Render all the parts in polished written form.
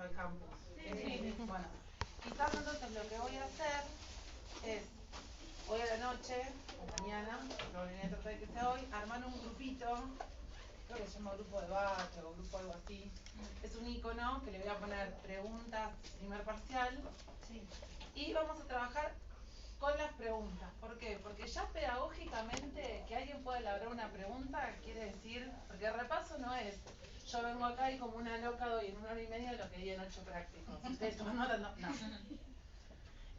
el campus. Bueno, quizás entonces lo que voy a hacer es, hoy a la noche, o mañana, probablemente tratar de que sea hoy, armar un grupito, creo que se llama grupo de debate o grupo algo así. Es un icono que le voy a poner preguntas, primer parcial, y vamos a trabajar con las preguntas. ¿Por qué? Porque ya pedagógicamente que alguien pueda elaborar una pregunta quiere decir, porque el repaso no es yo vengo acá y como una loca doy en 1 hora y media lo que di en 8 prácticos. Ustedes toman nota, no.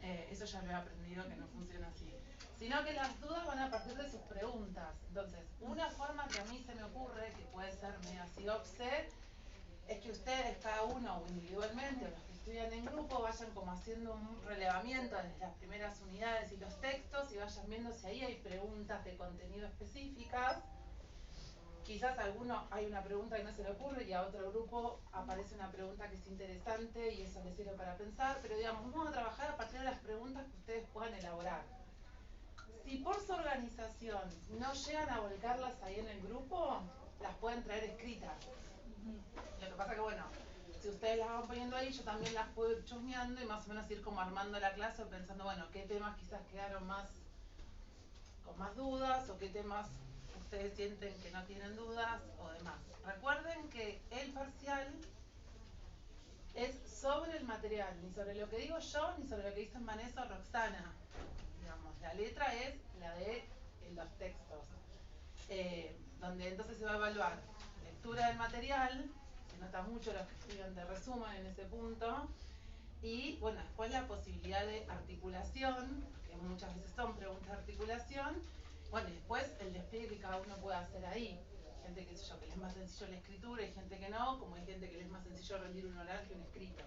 Eso ya lo he aprendido que no funciona así. Sino que las dudas van a partir de sus preguntas. Entonces, una forma que a mí se me ocurre, que puede ser medio así offset, es que ustedes, cada uno o individualmente, o los que estudian en grupo, vayan como haciendo un relevamiento desde las primeras unidades y los textos y vayan viendo si ahí hay preguntas de contenido específicas. Quizás a alguno hay una pregunta que no se le ocurre y a otro grupo aparece una pregunta que es interesante y eso les sirve para pensar, pero digamos, vamos a trabajar a partir de las preguntas que ustedes puedan elaborar. Si por su organización no llegan a volcarlas ahí en el grupo, las pueden traer escritas. Lo que pasa que bueno, si ustedes las van poniendo ahí, yo también las puedo ir chusmeando y más o menos ir como armando la clase o pensando, bueno, qué temas quizás quedaron más con más dudas o qué temas ustedes sienten que no tienen dudas o demás. Recuerden que el parcial es sobre el material, ni sobre lo que digo yo, ni sobre lo que dicen Vanessa o Roxana. Digamos, la letra es la de los textos, donde entonces se va a evaluar lectura del material, se nota mucho los que estudian de resumen en ese punto, y bueno, después la posibilidad de articulación, que muchas veces son preguntas de articulación, bueno, y después el despliegue que cada uno puede hacer ahí. Gente que, que les es más sencillo la escritura y gente que no, como hay gente que les es más sencillo rendir un oral que un escrito.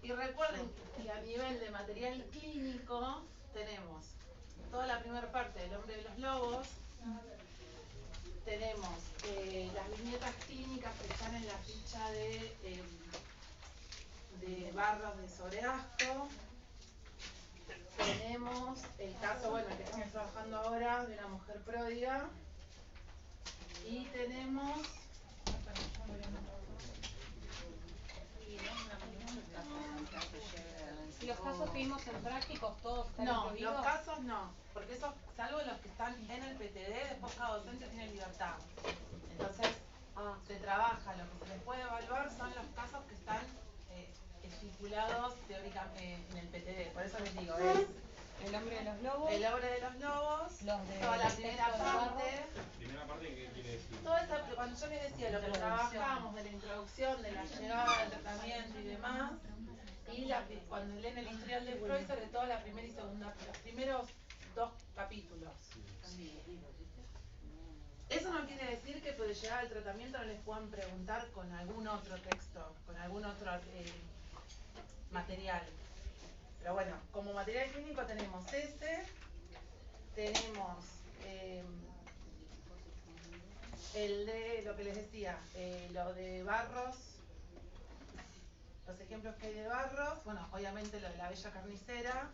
Y recuerden que a nivel de material clínico tenemos toda la primera parte del Hombre de los Lobos, tenemos las viñetas clínicas que están en la ficha de Barros de Sobreasco. Tenemos el caso, bueno, que estamos trabajando ahora, de una mujer pródiga. Y tenemos... ¿Y los casos que vimos en prácticos todos están No, incluidos? los casos no, porque eso, salvo los que están en el PTD, después cada docente tiene libertad. Entonces, se trabaja, lo que se les puede evaluar son los casos que están estipulados teóricamente en el PTD. Por eso les digo, es El Hombre de los Lobos. El Hombre de los Lobos, Los de toda la primera parte. ¿Primera parte qué quiere decir? Toda esa, cuando yo les decía lo que trabajamos, de la introducción, de la llegada, del tratamiento y demás, y cuando leen el historial de Freud, sobre todo la primera y segunda, los primeros 2 capítulos. Eso no quiere decir que por llegar al tratamiento no les puedan preguntar con algún otro texto, con algún otro material. Pero bueno, como material clínico tenemos tenemos el de lo que les decía, lo de Barros, los ejemplos que hay de Barros, bueno, obviamente lo de la bella carnicera,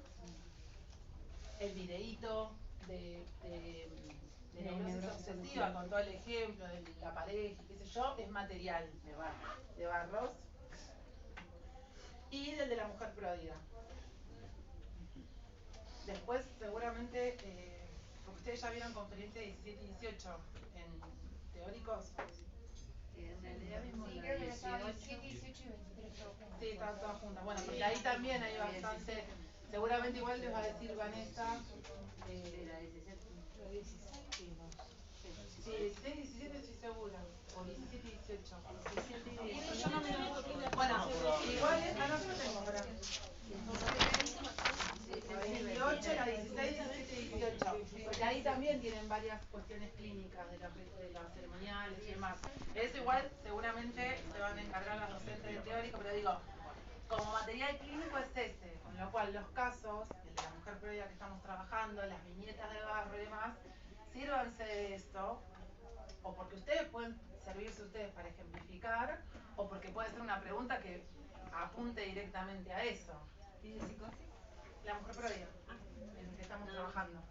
el videíto de neurosis obsesiva con todo el ejemplo de la pareja, qué sé yo, es material de Barros, y del de la mujer pródiga. Después seguramente, porque ustedes ya vieron conferencia 17 y 18 en teóricos. En realidad vimos Sí, la creo que estaba 18. 17, 18 y 23 todo junto. Sí, están todas juntas. Bueno, porque ahí también hay bastante. Seguramente igual les va a decir Vanessa. Era 17. Sí, 16 y 17 estoy segura. O 17 y 18. 17 y 18. Yo no me acuerdo. Bueno, igual esta no lo tengo ahora. La 18, la 16, 17 y 18. Porque ahí también tienen varias cuestiones clínicas de los ceremoniales y demás. Eso igual seguramente se van a encargar las docentes de teórico, pero digo, como material clínico es ese, con lo cual los casos, el de la mujer pródiga que estamos trabajando, las viñetas de barro y demás, sírvanse de esto, o porque ustedes pueden servirse ustedes para ejemplificar, o porque puede ser una pregunta que apunte directamente a eso. ¿Y de psicosis? La mujer pródiga, en el que estamos trabajando.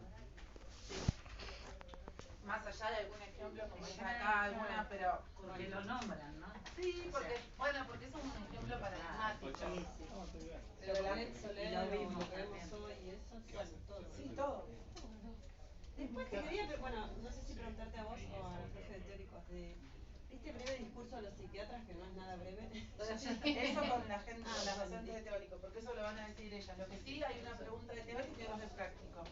más allá de algún ejemplo, como dice acá, alguna, pero... Porque lo nombran, ¿no? Sí, porque, bueno, porque es un ejemplo paradigmático. Pero la Soler, lo lo vimos que vemos también. hoy y eso, bueno, todo. Sí, todo. Después te quería, bueno, no sé si preguntarte a vos o a la profe de teóricos de este breve discurso de los psiquiatras, que no es nada breve. Eso con la gente, con las docentes de teórico, porque eso lo van a decir ellas. Lo que sí, hay una pregunta de teórico y dos de práctico.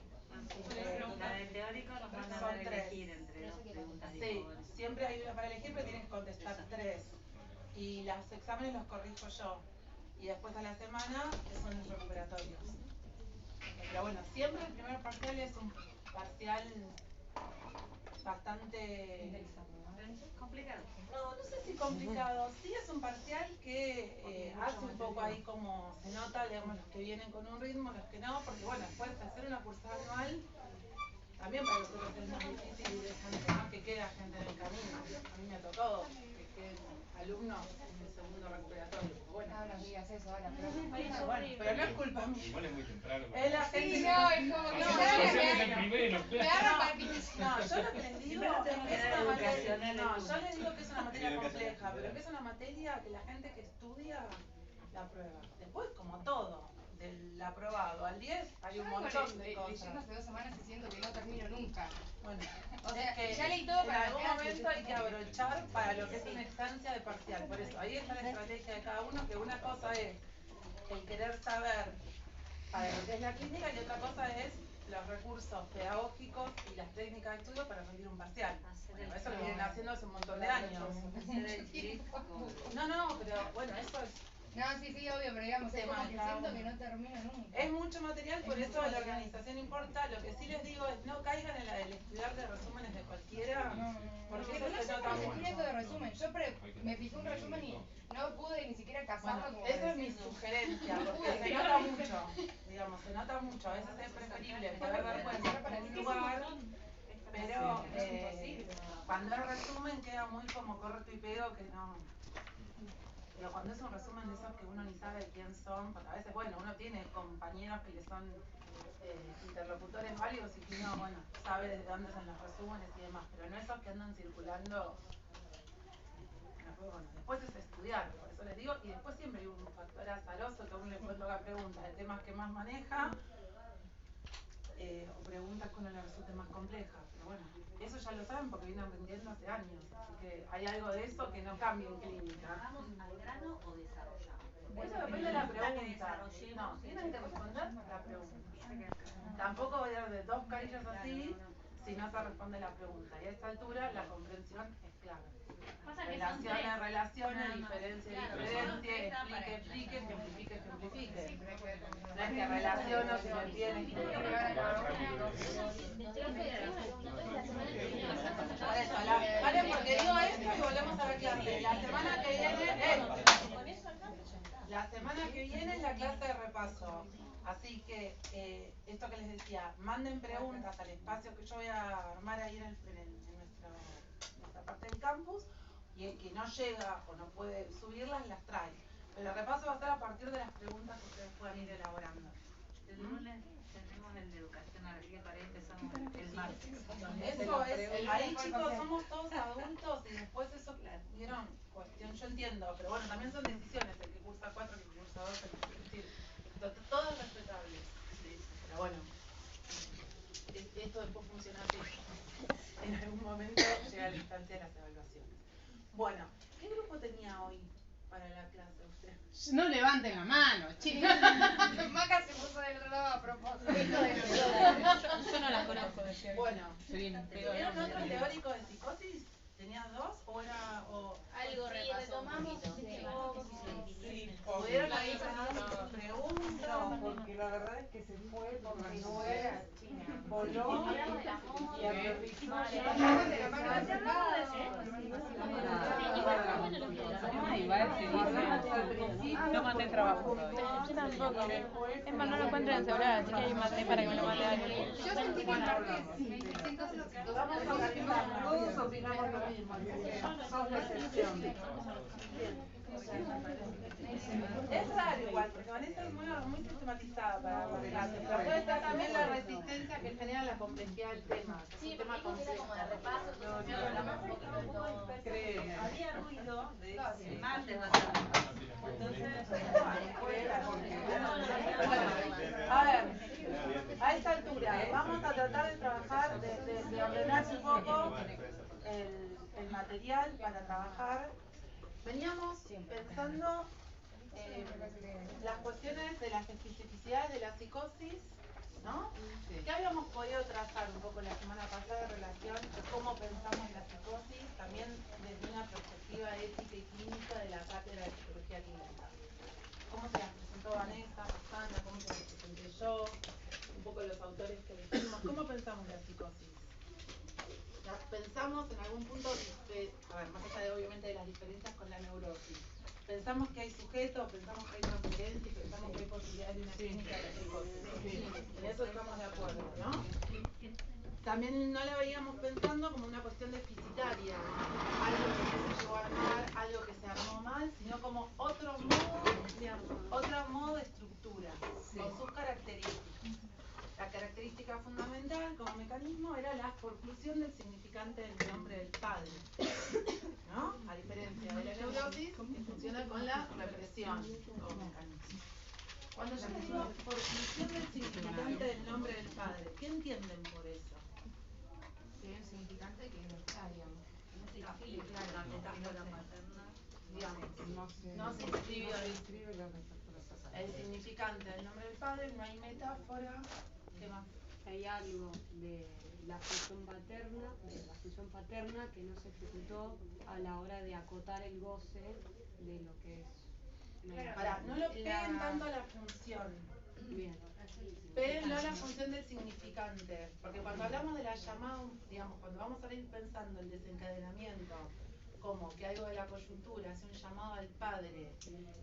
La del teórico nos van a Son dar a tres. elegir entre dos preguntas Sí, diferentes. siempre hay una para elegir, pero tienes que contestar tres. Y los exámenes los corrijo yo. Y después a la semana son los recuperatorios. Pero bueno, siempre el primer parcial es un parcial bastante... Complicado. No sé si complicado. Sí es un parcial que hace un poco ahí como se nota, digamos, los que vienen con un ritmo, los que no, porque bueno, después de hacer una cursada anual, también para nosotros es más difícil y dejan más que queda gente en el camino. A mí me tocó que queden alumnos en el segundo recuperatorio. Bueno, No nos digas eso ahora, pero... bueno, pero no es culpa mía. Igual es muy temprano. Es la gente Sí, que no, es como que no, Es el primero. me agarra palpites. No, yo lo que les digo Primero es tenemos que que es dar una materia, educacional no, en yo les digo que es una materia Educación compleja, pero general. que es una materia que la gente que estudia la prueba. Después, como todo, del aprobado al 10 hay un montón de Leyendo cosas. hace 2 semanas y siento que no termino nunca. Bueno, O sea, es que ya leí todo en para algún las clases. momento hay que abrochar para lo que es una instancia de parcial. Por eso, ahí está la estrategia de cada uno, que una cosa es el querer saber para lo que es la clínica y otra cosa es los recursos pedagógicos y las técnicas de estudio para rendir un parcial. Bueno, eso lo vienen haciendo hace un montón de años. No, pero bueno, eso es... No, sí, obvio, pero digamos, es como que Tema, siento no. que no termino nunca. Es mucho material, por eso la organización importa. Lo que sí les digo es no caigan en la del estudiar de resúmenes de cualquiera, porque Pero eso no se sé nota por qué mucho. esto de resumen. Yo me fijé un resumen y no pude ni siquiera casarlo Bueno, como esa es mi decir. sugerencia, porque se nota mucho, digamos, se nota mucho. A veces es preferible poder dar cuenta para un lugar, pero cuando es resumen queda muy como corto y pego que no... Pero cuando es un resumen de esos que uno ni sabe quién son, porque a veces, bueno, uno tiene compañeros que le son interlocutores válidos y que uno, bueno, sabe desde dónde son los resúmenes y demás, pero no esos que andan circulando. Bueno, después es estudiar, por eso les digo, y después siempre hay un factor azaroso que a uno le puede tocar preguntas de temas que más maneja, o preguntas que uno le resulte más complejas, pero bueno, eso ya lo saben porque vienen aprendiendo hace años, así que hay algo de eso que no cambia en clínica. ¿Vamos al grano o desarrollamos? Eso depende de la pregunta. No, tienen que responder la pregunta. Tampoco voy a dar de 2 carillas así si no se responde la pregunta. Y a esta altura la comprensión es clave. Relaciones, diferencia, explique, ejemplifique. No es que relaciono si me entiendes. Por eso, paren porque digo esto y volvemos a la clase. La semana que viene es la clase de repaso. Así que, esto que les decía, manden preguntas al espacio que yo voy a armar ahí en nuestra parte del campus, y el que no llega o no puede subirlas, las trae. Pero el repaso va a ser a partir de las preguntas que ustedes puedan ir elaborando. El lunes tenemos el de educación artística, para ahí empezamos el martes. Eso es, ahí chicos somos todos adultos y después eso, vieron, cuestión, yo entiendo, pero bueno, también son decisiones, el que cursa 4, el que cursa 2, el que decir, todo es respetable, pero bueno, esto después funciona así, en algún momento llega la instancia de las evaluaciones. Bueno, ¿qué grupo tenía hoy para la clase usted? No levanten la mano, chicos. Maca se puso del otro lado a propósito. Yo no las conozco, decía. Bueno, Bien, ¿tuvieron otro teórico de psicosis? ¿Tenías 2 o era...? Algo repasó un poquito. ¿Pudieron ahí preguntas? No, porque la verdad es que se fue por las nubes, voló y aterrizó. No mandé el trabajo todavía. Yo tampoco. Es más, no lo encuentro en el celular, así que ahí mandé para que me lo mande alguien. Yo sentí que en parte me siento Vamos a organizarnos, todos opinamos lo mismo, sos la excepción. Es raro igual, porque Vanessa es muy sistematizada para los relatos, pero puede estar también la resistencia que genera la complejidad del tema. Sí, un tema porque era como de repaso, entonces hablamos un poquito de todo. Había ruido de ese Martes va a ser. Bueno, a ver, a esta altura vamos a tratar de trabajar, de ordenar un poco el material para trabajar. Veníamos pensando las cuestiones de las especificidades de la psicosis, ¿no? Que habíamos podido trazar un poco la semana pasada en relación a cómo pensamos la psicosis, también desde una perspectiva ética y clínica de la cátedra de psicología clínica. Cómo se las presentó Vanessa, Roxana, cómo se las presenté yo, un poco los autores que elegimos, cómo pensamos la psicosis. Pensamos en algún punto, a ver, más allá de obviamente de las diferencias con la neurosis. Pensamos que hay sujetos, pensamos que hay transferencia y pensamos que hay posibilidades de una clínica de la psicosis. En eso estamos de acuerdo, ¿no? También no la veíamos pensando como una cuestión deficitaria, algo que no se llegó a armar, algo que se armó mal, sino como otro modo de estructura, con sus características. La característica fundamental como mecanismo era la forclusión del significante del nombre del padre, ¿no? A diferencia de la neurosis, que funciona con la represión como mecanismo. Cuando yo digo forclusión del significante del nombre del padre, ¿qué entienden por eso? Que es el significante que no está, digamos. La metáfora materna. No se escribió el significante del nombre del padre, no hay metáfora. ¿Qué más? Hay algo de la función paterna, que no se ejecutó a la hora de acotar el goce de lo que es. Pará, no lo peguen tanto a la función. Bien. Péguenlo a la función del significante, porque cuando hablamos de la llamada, digamos, cuando vamos a ir pensando el desencadenamiento, como que algo de la coyuntura hace un llamado al padre,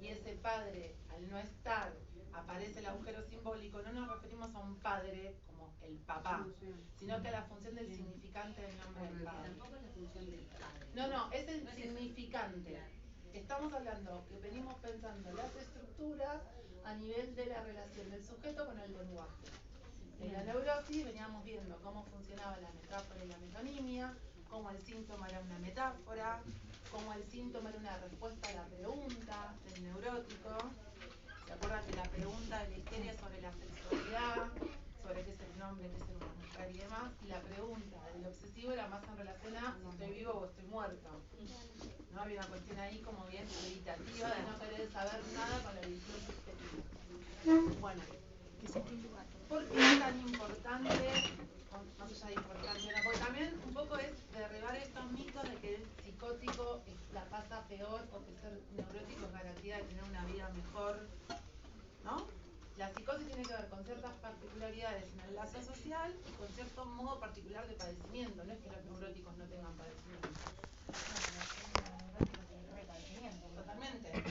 y ese padre, al no estar, aparece el agujero simbólico, no nos referimos a un padre como el papá, sino que a la función del significante del nombre del padre. Tampoco es la función del padre. No, es el significante. Estamos hablando que venimos pensando las estructuras a nivel de la relación del sujeto con el lenguaje. En la neurosis veníamos viendo cómo funcionaba la metáfora y la metonimia, cómo el síntoma era una metáfora, cómo el síntoma era una respuesta a la pregunta del neurótico. ¿Se acuerdan que la pregunta de la histeria es sobre la sexualidad, sobre qué es el hombre, qué es una mujer y demás? Y la pregunta del obsesivo era más en relación a si estoy vivo o estoy muerto. ¿No? Había una cuestión ahí como bien meditativa de no querer saber nada con la visión subjetiva. Bueno, ¿por qué es tan importante, más allá de importante, no? Porque también un poco es derribar estos mitos de que el psicótico la pasa peor o que ser neurótico es garantía de tener una vida mejor, ¿no? La psicosis tiene que ver con ciertas particularidades en el lazo social y con cierto modo particular de padecimiento, no es que los neuróticos no tengan padecimiento. Totalmente.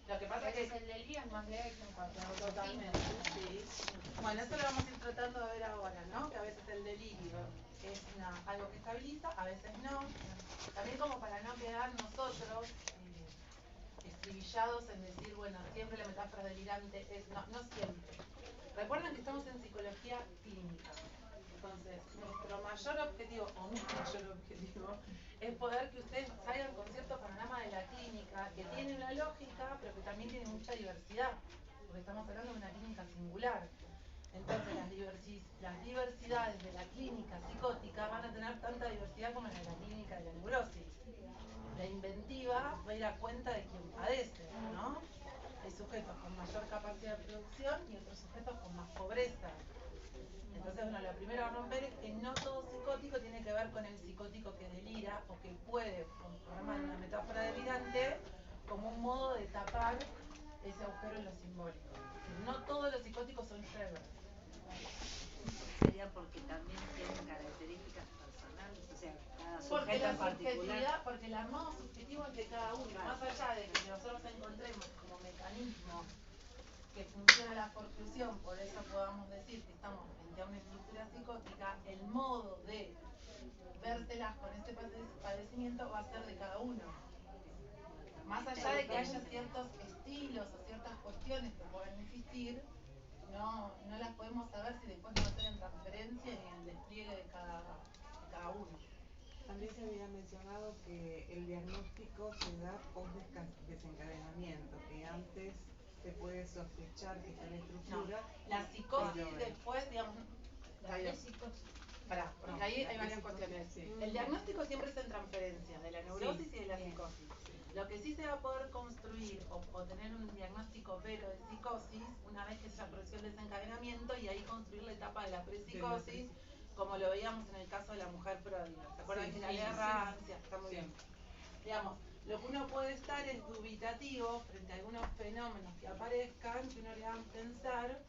Lo que pasa es que el delirio es más leve que un cuarto. totalmente, sí. Bueno, eso lo vamos a ir tratando de ver ahora, ¿no? Que a veces el delirio es algo que estabiliza, a veces no. También como para no quedar nosotros estribillados en decir, bueno, siempre la metáfora delirante es... No siempre. Recuerden que estamos en psicología clínica. Entonces, nuestro mayor objetivo, o mi mayor objetivo, es poder que ustedes salgan con cierto panorama de la clínica, que tiene una lógica, pero que también tiene mucha diversidad, porque estamos hablando de una clínica singular. Entonces, las diversidades de la clínica psicótica van a tener tanta diversidad como la de la clínica de la neurosis. La inventiva va a ir a cuenta de quien padece, ¿no? Hay sujetos con mayor capacidad de producción y otros sujetos con más pobreza. Entonces, bueno, lo primero a romper es que no todo psicótico tiene que ver con el psicótico que delira o que puede formar una metáfora delirante como un modo de tapar ese agujero en lo simbólico. No todos los psicóticos son Schreber. Sería porque también tienen características personales, o sea, cada Porque sujeto la en particular. subjetividad, porque el armado subjetivo entre cada uno, más allá de que nosotros encontremos como mecanismo que funciona la forclusión, por eso podamos decir que estamos frente a una estructura psicótica, el modo de vérselas con este padecimiento va a ser de cada uno. Más allá de que haya ciertos estilos o ciertas cuestiones cuestiones que pueden existir no las podemos saber si después no va a ser en transferencia ni en el despliegue de cada uno. También se había mencionado que el diagnóstico se da post desencadenamiento, que antes se puede sospechar que está la estructura. No, la psicosis después, digamos, porque ahí hay varias cuestiones. Sí. El diagnóstico siempre es en transferencia de la neurosis y de la psicosis. Lo que sí se va a poder construir o tener un diagnóstico vero de psicosis una vez que se produjo el desencadenamiento y ahí construir la etapa de la prepsicosis, como lo veíamos en el caso de la mujer pródiga. ¿Se acuerdan que la guerra ansia? Está muy bien. Digamos, lo que uno puede estar es dubitativo frente a algunos fenómenos que aparezcan, que uno le va a pensar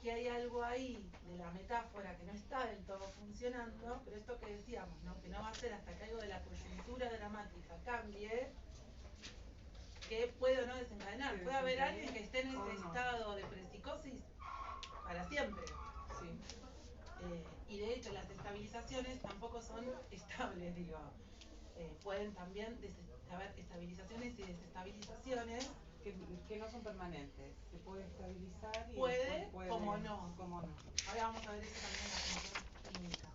que hay algo ahí de la metáfora que no está del todo funcionando, pero esto que decíamos, ¿no? Que no va a ser hasta que algo de la coyuntura dramática cambie, que puede o no desencadenar. Puede haber alguien que esté en ese estado de prepsicosis para siempre. Y de hecho las estabilizaciones tampoco son estables, digo. Pueden también haber estabilizaciones y desestabilizaciones. Que no son permanentes, se puede estabilizar y puede, puede como no. Ahora vamos a ver eso también en la función clínica.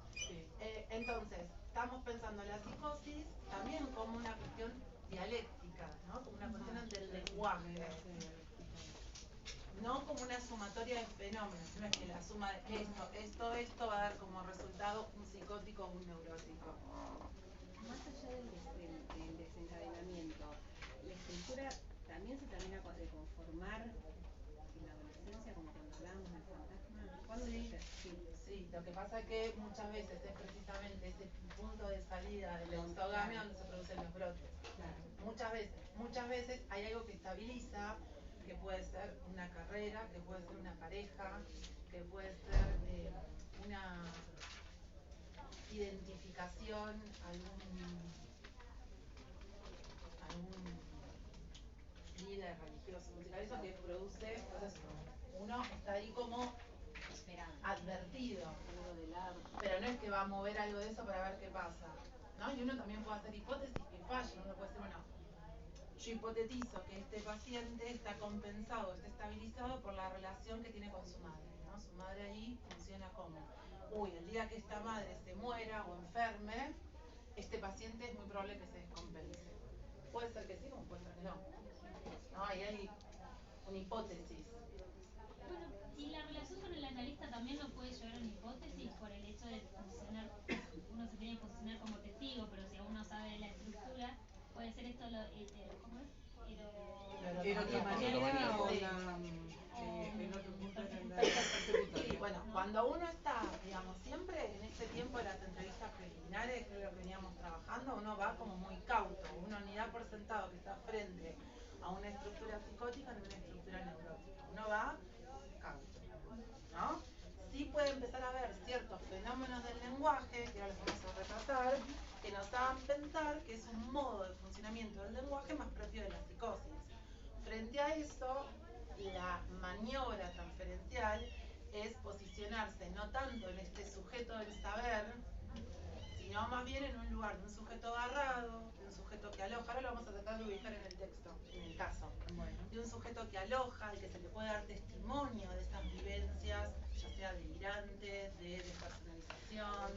Entonces, estamos pensando en la psicosis también como una cuestión dialéctica, ¿no? Como una cuestión del lenguaje. No como una sumatoria de fenómenos, no es que la suma de esto va a dar como resultado un psicótico o un neurótico. Más allá del desencadenamiento, la estructura también se termina de conformar en la adolescencia, como cuando hablábamos del fantasma. Sí, lo que pasa es que muchas veces es precisamente ese punto de salida de la endogamia donde se producen los brotes. Muchas veces hay algo que estabiliza, que puede ser una carrera, que puede ser una pareja, que puede ser una identificación, algún líder religioso, musical, eso que produce, entonces uno está ahí como advertido, pero no es que va a mover algo de eso para ver qué pasa, ¿no? Y uno también puede hacer hipótesis que fallen, uno puede decir, bueno, yo hipotetizo que este paciente está compensado, está estabilizado por la relación que tiene con su madre, ¿no? Su madre ahí funciona como, el día que esta madre se muera o enferme, este paciente es muy probable que se descompense. Puede ser que sí, como puede ser que no. No, ahí hay una hipótesis. Bueno, y la relación con el analista también lo puede llevar a una hipótesis por el hecho de posicionar, uno se tiene que posicionar como testigo, pero si uno sabe de la estructura, puede ser esto lo ¿cómo es? Erotomanía o Sí, bueno, cuando uno está, digamos, siempre en este tiempo de las entrevistas preliminares, que es lo que veníamos trabajando, uno va como muy cauto, uno ni da por sentado que está frente a una estructura psicótica ni una estructura neurótica, uno va cauto, ¿no? Sí puede empezar a ver ciertos fenómenos del lenguaje, que ahora los vamos a repasar, que nos hagan pensar que es un modo de funcionamiento del lenguaje más propio de la psicosis. Frente a eso, la maniobra transferencial es posicionarse no tanto en este sujeto del saber, sino más bien en un lugar de un sujeto agarrado, de un sujeto que aloja. Ahora lo vamos a tratar de ubicar en el texto, en el caso. De un sujeto que aloja, al que se le puede dar testimonio de esas vivencias, ya sea delirantes, de despersonalización,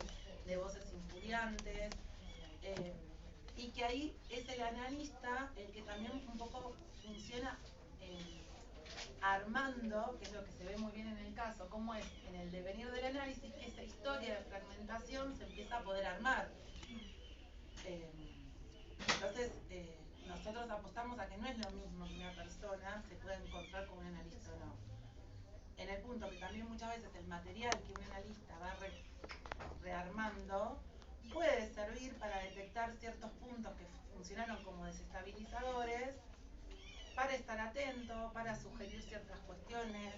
de voces injuriantes, y que ahí es el analista el que también un poco funciona armando, que es lo que se ve muy bien en el caso, cómo es en el devenir del análisis que esa historia de fragmentación se empieza a poder armar. Entonces, nosotros apostamos a que no es lo mismo que una persona se pueda encontrar con un analista o no. En el punto que también muchas veces el material que un analista va rearmando puede servir para detectar ciertos puntos que funcionaron como desestabilizadores, para estar atento, para sugerir ciertas cuestiones,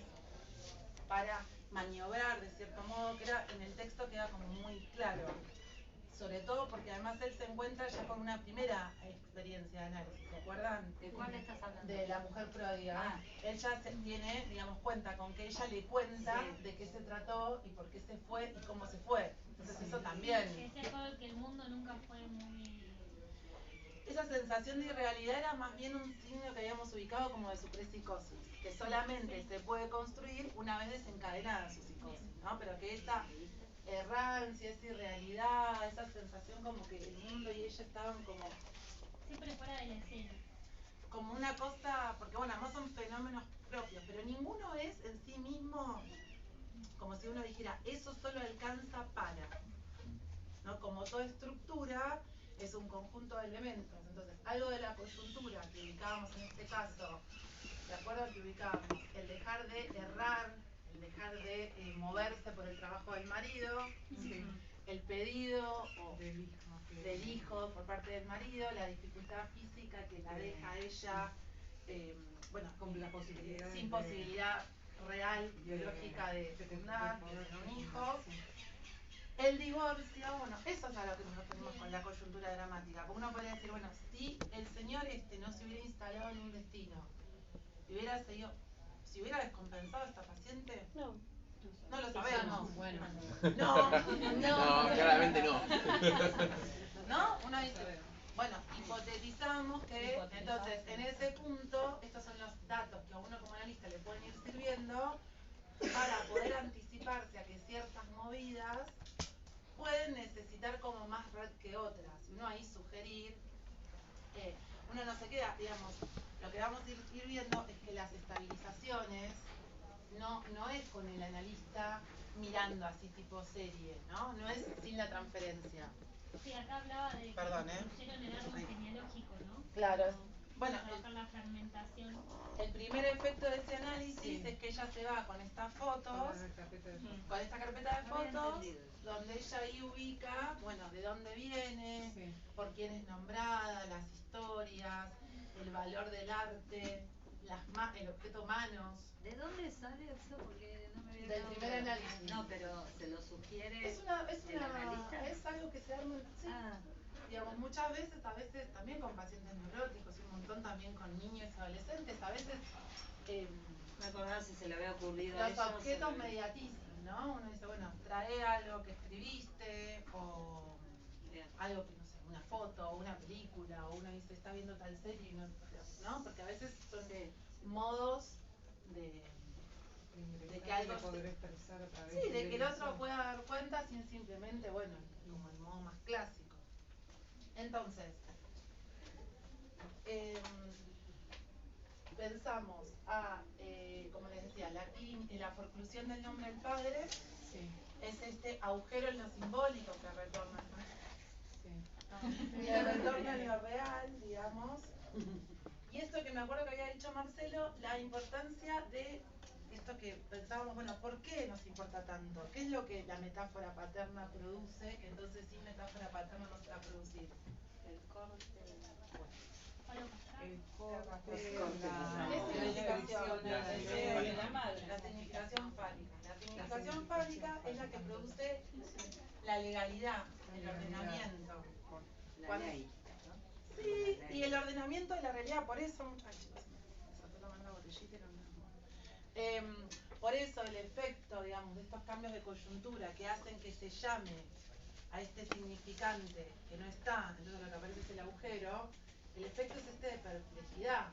para maniobrar de cierto modo, que en el texto queda como muy claro. Sobre todo porque además él se encuentra ya con una primera experiencia de análisis, ¿se acuerdan? ¿De cuál estás hablando? De la mujer pródiga. Él ya se tiene, digamos, cuenta con que ella le cuenta de qué se trató y por qué se fue y cómo se fue. Entonces eso también. Ese juego que el mundo nunca fue muy... esa sensación de irrealidad era más bien un signo que habíamos ubicado como de su prepsicosis, que solamente se puede construir una vez desencadenada su psicosis, ¿no? Pero que esa errancia, esa irrealidad, esa sensación como que el mundo y ella estaban como siempre fuera de la escena. Como una cosa, porque bueno, ambos son fenómenos propios, pero ninguno es en sí mismo como si uno dijera, eso solo alcanza para, ¿no? Como toda estructura es un conjunto de elementos. Entonces, algo de la coyuntura que ubicábamos en este caso, ¿de acuerdo? Que ubicábamos el dejar de errar, el dejar de moverse por el trabajo del marido, Sí. el pedido o del hijo por parte del marido, la dificultad física que la deja a ella, bueno, con la posibilidad sin de- posibilidad real, biológica de fecundar, de tener un hijo. Sí. El divorcio, bueno, eso es a lo que nos referimos con la coyuntura dramática. Porque uno podría decir, bueno, si el señor no se hubiera instalado en un destino, y hubiera seguido, si hubiera descompensado a esta paciente, no lo sabemos. Bueno. No, claramente no. ¿No? Uno dice, bueno, hipotetizamos que, entonces, en ese punto, estos son los datos que a uno como analista le pueden ir sirviendo para poder anticiparse a que ciertas movidas pueden necesitar como más red que otras. Uno ahí sugerir, uno no se queda, digamos, lo que vamos a ir viendo es que las estabilizaciones no es con el analista mirando así tipo serie, ¿no? No es sin la transferencia. Sí, acá hablaba de que Perdón, incluyeron el árbol genealógico, ¿no? Claro. Como Bueno, trabajar la fragmentación. el primer efecto de ese análisis es que ella se va con estas fotos, con esta carpeta de No había fotos, entendido. donde ella ahí ubica, bueno, de dónde viene, Sí. por quién es nombrada, las historias, el valor del arte, el objeto manos. ¿De dónde sale eso? Porque no me había Del quedado primer claro. análisis. No, pero se lo sugiere Es el analista. es algo que se arma, sí. Ah, Digamos, muchas veces, a veces también con pacientes neuróticos, y un montón también con niños y adolescentes, a veces me acordaba si se le había ocurrido a los ella. objetos mediatizan, ¿no? Uno dice, bueno, trae algo que escribiste, o Bien. algo que, no sé, una foto, o una película, o uno dice, está viendo tal serie, y ¿no? Porque a veces son modos de que algo de poder expresar a través sí, de que el otro visión. pueda dar cuenta sin simplemente, bueno, como el modo más clásico. Entonces, pensamos como les decía, la forclusión del nombre del padre, Sí. es este agujero en lo simbólico que retorna, Sí. que retorna en lo real, digamos. Y esto que me acuerdo que había dicho Marcelo, la importancia de esto que pensábamos, bueno, ¿por qué nos importa tanto? ¿Qué es lo que la metáfora paterna produce, que entonces sin metáfora paterna no se va a producir? El corte. El corte, La significación, la significación fálica. La significación fálica es la que produce la legalidad, el ordenamiento. La ley. Sí, y el ordenamiento de la realidad, por eso, muchachos, me saltó la mano la botellita y no me por eso el efecto, digamos, de estos cambios de coyuntura que hacen que se llame a este significante que no está, entonces lo que aparece es el agujero, el efecto es este de perplejidad,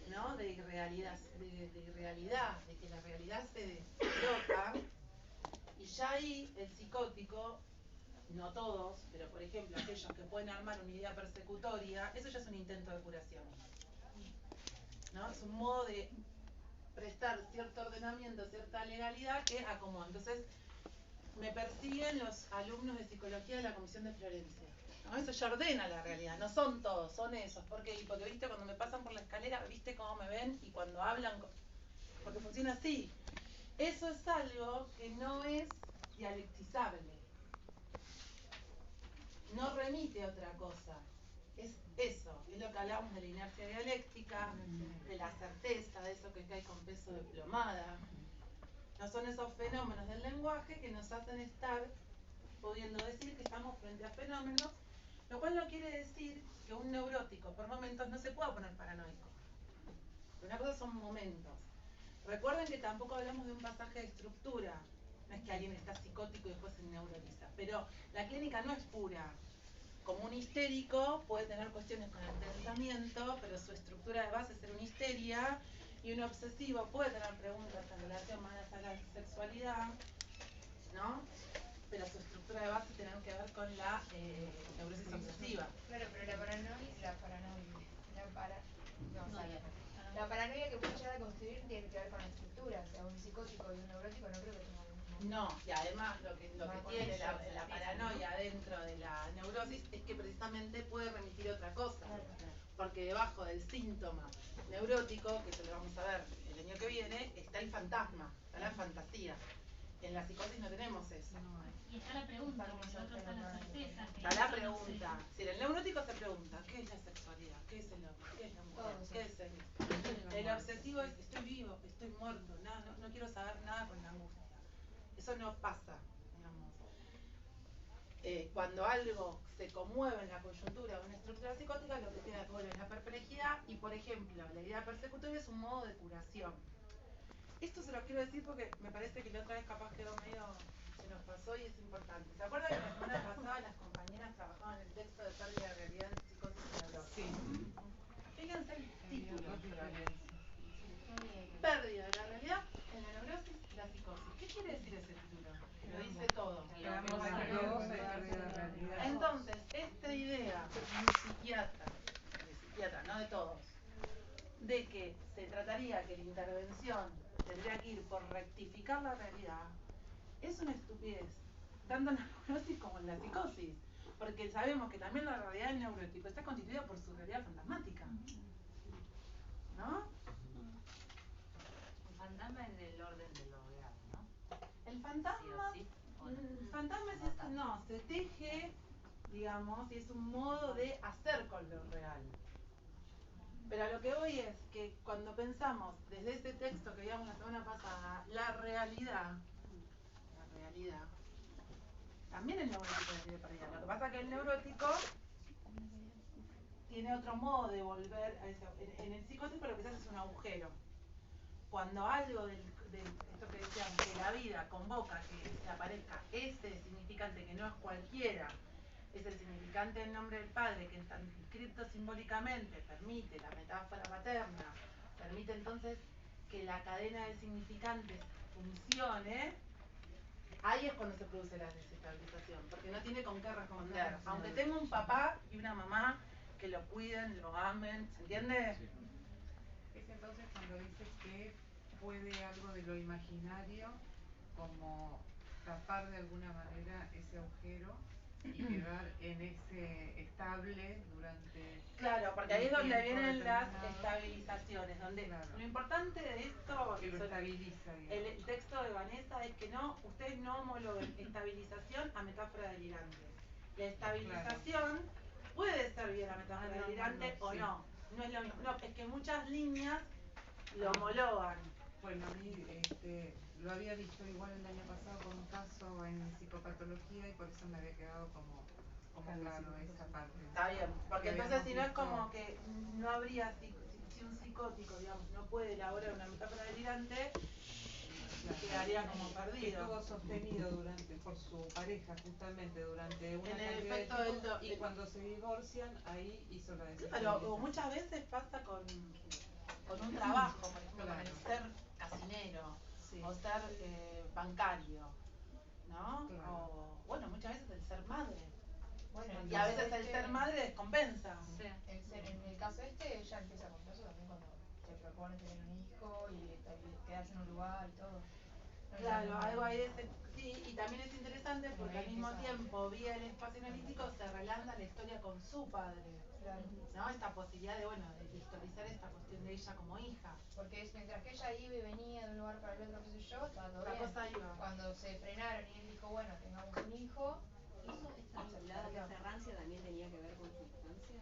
¿no? De irrealidad, de que la realidad se desloca, y ya ahí el psicótico, no todos, pero por ejemplo aquellos que pueden armar una idea persecutoria, eso ya es un intento de curación, ¿no? Es un modo de prestar cierto ordenamiento, cierta legalidad que acomoda. Entonces, me persiguen los alumnos de psicología de la Comisión de Florencia, ¿no? Eso ya ordena la realidad, no son todos, son esos. Porque viste, cuando me pasan por la escalera, viste cómo me ven, y cuando hablan, porque funciona así. Eso es algo que no es dialectizable, no remite a otra cosa. Es eso, es lo que hablamos de la inercia dialéctica, de la certeza, de eso que cae con peso de plomada. No son esos fenómenos del lenguaje que nos hacen estar pudiendo decir que estamos frente a fenómenos, lo cual no quiere decir que un neurótico por momentos no se pueda poner paranoico. Una cosa son momentos. Recuerden que tampoco hablamos de un pasaje de estructura. No es que alguien está psicótico y después se neurotiza. Pero la clínica no es pura. como un histérico puede tener cuestiones con el pensamiento, pero su estructura de base es ser una histeria, y un obsesivo puede tener preguntas en relación más a la sexualidad, ¿no? Pero su estructura de base tiene que ver con la neurosis obsesiva. Claro, pero la paranoia que puede llegar a construir tiene que ver con la estructura. O sea, un psicótico y un neurótico no creo que tengan el mismo. No, y además lo que tiene la paranoia dentro de la neurosis es que precisamente puede remitir a otra cosa. Porque debajo del síntoma neurótico, que se lo vamos a ver el año que viene, está el fantasma, está la fantasía. En la psicosis no tenemos eso. Y está la pregunta, porque el otro está la certeza. Está la pregunta. Si el neurótico se pregunta, ¿qué es la sexualidad? ¿Qué es el hombre? ¿Qué es la mujer? ¿Qué es el obsesivo es, estoy vivo, estoy muerto, no quiero saber nada con la angustia. Eso no pasa, digamos. Cuando algo se conmueve en la coyuntura de una estructura psicótica, lo que tiene que ver es la perplejidad y, por ejemplo, la idea persecutoria es un modo de curación. Esto se lo quiero decir porque me parece que la otra vez capaz quedó medio, se nos pasó y es importante. ¿Se acuerdan que la semana pasada las compañeras trabajaban el texto de pérdida de realidad en psicosis y neurosis? Sí. Fíjense el título. Pérdida de la realidad en la neurosis y la psicosis. ¿Qué quiere decir ese título? Lo dice todo. Entonces, esta idea de un psiquiatra, no de todos, de que se trataría que la intervención tendría que ir por rectificar la realidad, es una estupidez, tanto en la neurosis como en la psicosis, porque sabemos que también la realidad del neurótico está constituida por su realidad fantasmática, ¿no? El fantasma es del orden de lo real, ¿no? El fantasma, Sí o sí, el fantasma es esto, no, se teje, digamos, y es un modo de hacer con lo real. Pero a lo que voy es que cuando pensamos desde ese texto que veíamos la semana pasada, la realidad, también el neurótico tiene pérdida. Lo que pasa es que el neurótico tiene otro modo de volver a ese, en el psicótico lo que se hace es un agujero. Cuando algo de esto que decíamos, que la vida convoca que se aparezca ese significante que no es cualquiera, es el significante del nombre del padre, que está inscrito simbólicamente, permite la metáfora paterna, permite entonces que la cadena de significantes funcione, ahí es cuando se produce la desestabilización, porque no tiene con qué responder. Aunque tenga un papá y una mamá que lo cuiden, lo amen, ¿se entiende? Sí. Es entonces cuando dices que puede algo de lo imaginario como tapar de alguna manera ese agujero y quedar en ese estable durante... Claro, porque ahí es donde vienen las estabilizaciones, donde claro. Lo importante de esto, que lo estabiliza, el texto de Vanessa es que no, ustedes no homologuen estabilización a metáfora delirante. La estabilización puede servir a metáfora delirante o no. No es lo mismo. No, es que muchas líneas lo homologan. Bueno, a mí lo había visto igual el año pasado con un caso en psicopatología y por eso me había quedado como claro esa parte. Está bien, porque entonces si no es como que no habría, si un psicótico, digamos, no puede elaborar una metáfora delirante, quedaría como perdido. Estuvo sostenido por su pareja justamente durante una cantidad de tiempo y cuando se divorcian ahí hizo la decisión. Pero muchas veces pasa con un trabajo, por ejemplo, con el ser casinero o ser bancario, ¿no? Claro. O bueno, muchas veces el ser madre. Bueno, y a veces el ser madre descompensa. Sí. En el caso ella empieza con eso también cuando se propone tener un hijo y quedarse en un lugar y todo. Claro, algo ahí sí, y también es interesante porque al mismo tiempo, vía el espacio analítico, se relanda la historia con su padre. Claro. ¿No? Esta posibilidad de, de historizar esta cuestión de ella como hija. Porque es mientras que ella iba y venía de un lugar para el otro, qué sé yo, estaba todo bien. Cosa iba. Cuando se frenaron y él dijo, bueno, tengamos un hijo. ¿Esta vinculada a esta errancia también tenía que ver con su infancia?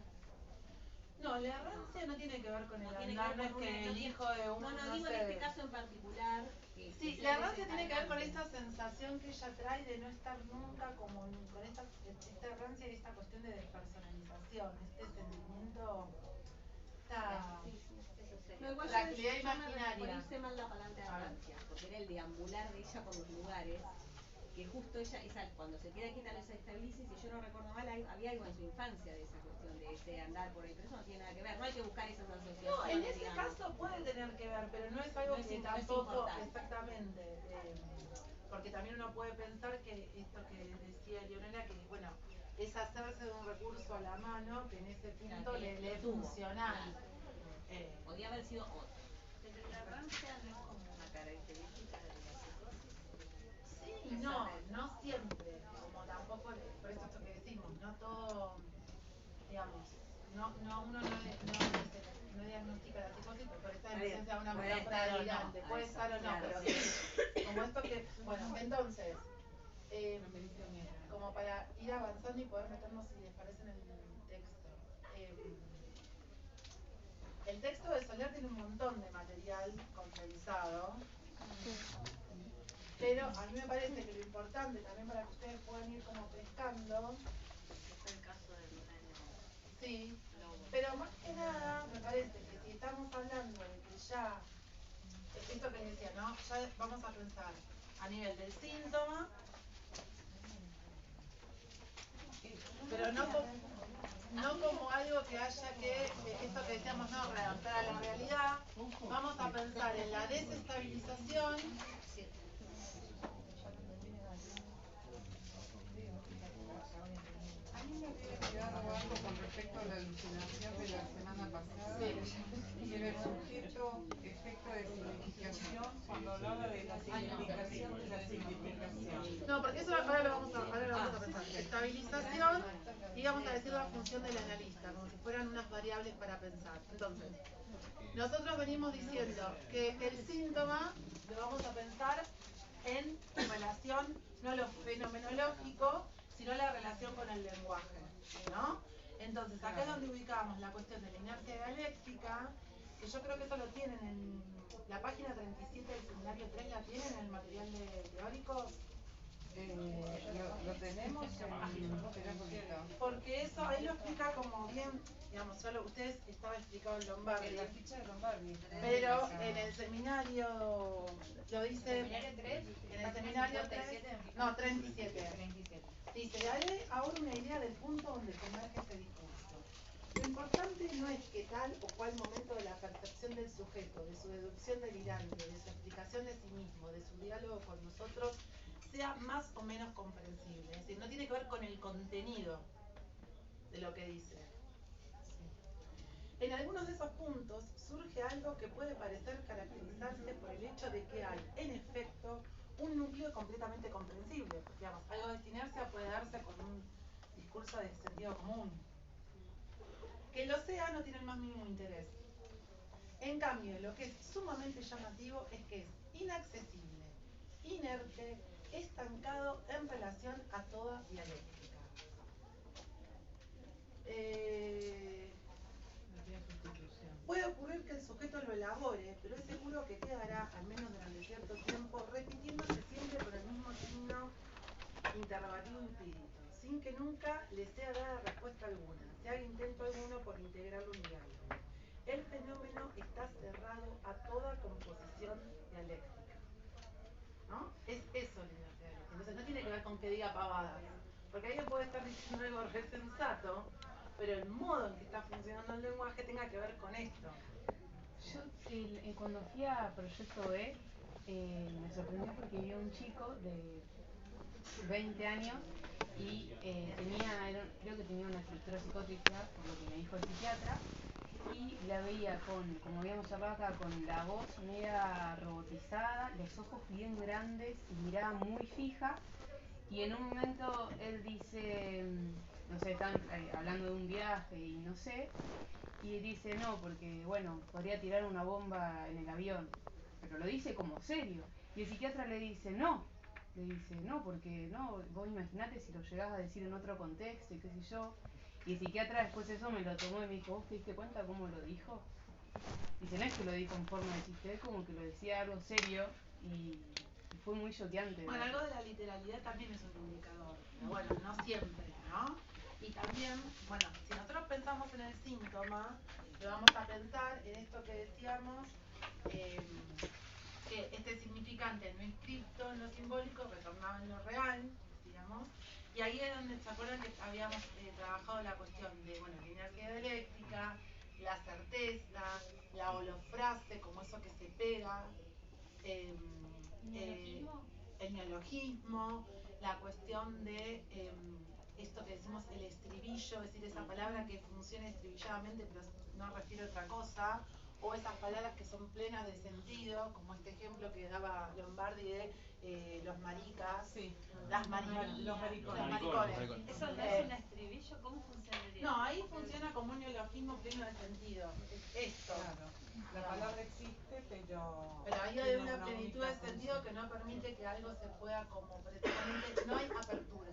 No, la errancia no tiene que ver con el andar, no es que el hijo de uno. No, digo en este caso en particular. Sí, la errancia tiene que ver con esta sensación que ella trae de no estar nunca como con esta errancia y esta cuestión de despersonalización, este sentimiento, igual tranquilidad yo imaginaria. Por irse mal la palabra errancia, porque era el deambular de ella por los lugares. que justo ella cuando se queda quieta los estabiliza, y si yo no recuerdo mal, había algo en su infancia de esa cuestión de ese andar por ahí, pero eso no tiene nada que ver, no hay que buscar esas asociaciones. No, en ese digamos. caso puede tener que ver, pero no es algo No es que im- no es tampoco, importante. exactamente, porque también uno puede pensar que esto que decía Leonela, que bueno, es hacerse de un recurso a la mano que en ese punto Claro, le es tuvo. funcional. Podía haber sido otro. Pero la rancia no es como una característica de la psicosis. Sí, no siempre, como tampoco, por eso esto que decimos, no todo, digamos, uno no diagnostica la psicosis por estar en presencia de una Puede metáfora estar o no, delirante, puede eso, estar o no, claro, pero sí. como esto que, bueno, entonces, como para ir avanzando y poder meternos, si les parece, en el texto. El texto de Soler tiene un montón de material condensado, pero a mí me parece que lo importante también para que ustedes puedan ir como pescando. Es el caso de Lunario. Sí, pero más que nada me parece que si estamos hablando de que ya, esto que les decía, ¿no? Ya vamos a pensar a nivel del síntoma, pero no como algo que haya que, esto que decíamos, no, readaptar a la realidad. Vamos a pensar en la desestabilización. A mí me había quedado algo con respecto a la alucinación de la semana pasada, que era el sujeto efecto de significación cuando hablaba de la significación de la significación. No, porque eso ahora lo vamos a pensar. Estabilización, y vamos a decir la función del analista, como si fueran unas variables para pensar. Entonces, nosotros venimos diciendo que el síntoma lo vamos a pensar en relación, no lo fenomenológico, sino la relación con el lenguaje, ¿no? Entonces, acá es donde ubicamos la cuestión de la inercia dialéctica, que yo creo que eso lo tienen en la página 37 del seminario 3, ¿la tienen en el material de teóricos? Lo tenemos espera un poquito. Porque eso ahí lo explica como bien, digamos, solo ustedes estaba explicado en Lombardi. En la ficha de Lombardi. Pero en el seminario lo dice. ¿Seminario 3? En el seminario 3. No, 37. Dice, daré ahora una idea del punto donde se emerge este discurso. Lo importante no es que tal o cual momento de la percepción del sujeto, de su deducción delirante, de su explicación de sí mismo, de su diálogo con nosotros, sea más o menos comprensible. Es decir, no tiene que ver con el contenido de lo que dice. En algunos de esos puntos surge algo que puede parecer caracterizarse por el hecho de que hay, en efecto, un núcleo completamente comprensible. Digamos, algo de inercia puede darse con un discurso de sentido común. Que lo sea no tiene el más mínimo interés. En cambio, lo que es sumamente llamativo es que es inaccesible, inerte, estancado en relación a toda dialéctica. Puede ocurrir que el sujeto lo elabore, pero es seguro que quedará, al menos durante cierto tiempo, repitiéndose siempre con el mismo signo interrogativo implícito, sin que nunca le sea dada respuesta alguna, se haga intento alguno por integrarlo en diálogo. El fenómeno está cerrado a toda composición dialéctica, ¿no? Es eso la inercia dialéctica. Entonces no tiene que ver con que diga pavadas, porque alguien puede estar diciendo algo re sensato, pero el modo en que está funcionando el lenguaje tenga que ver con esto. Yo cuando fui a Proyecto B me sorprendió porque vi a un chico de 20 años y creo que tenía una estructura psicótica, por lo que me dijo el psiquiatra, y la veía como habíamos hablado acá, con la voz media robotizada, los ojos bien grandes y miraba muy fija. Y en un momento él dice, no sé, están hablando de un viaje y no sé, y dice no, porque bueno, podría tirar una bomba en el avión, pero lo dice como serio. Y el psiquiatra le dice no, porque no, vos imaginate si lo llegás a decir en otro contexto y qué sé yo. Y el psiquiatra después eso me lo tomó y me dijo, ¿vos te diste cuenta cómo lo dijo? Dice, no es que lo dijo en forma de chiste, es como que lo decía algo serio y fue muy choqueante. Bueno, algo de la literalidad también es un indicador, pero bueno, no siempre, ¿no? Y también, bueno, si nosotros pensamos en el síntoma, lo vamos a pensar en esto que decíamos, que este significante no inscripto en lo simbólico retorna enfocado en lo real, digamos, y ahí es donde se acuerdan que habíamos trabajado la cuestión de, bueno, la energía dialéctica, la certeza, la holofrase, como eso que se pega, el neologismo, la cuestión de esto que decimos el estribillo, es decir, esa palabra que funciona estribilladamente pero no refiere a otra cosa, o esas palabras que son plenas de sentido, como este ejemplo que daba Lombardi de los maricas, las maricas, los maricones. ¿Eso no es un estribillo? ¿Cómo funcionaría? No, ahí funciona como un neologismo pleno de sentido. Es esto. Claro. La palabra existe, pero ahí hay una plenitud de sentido que no permite que algo se pueda como precisamente, no hay apertura.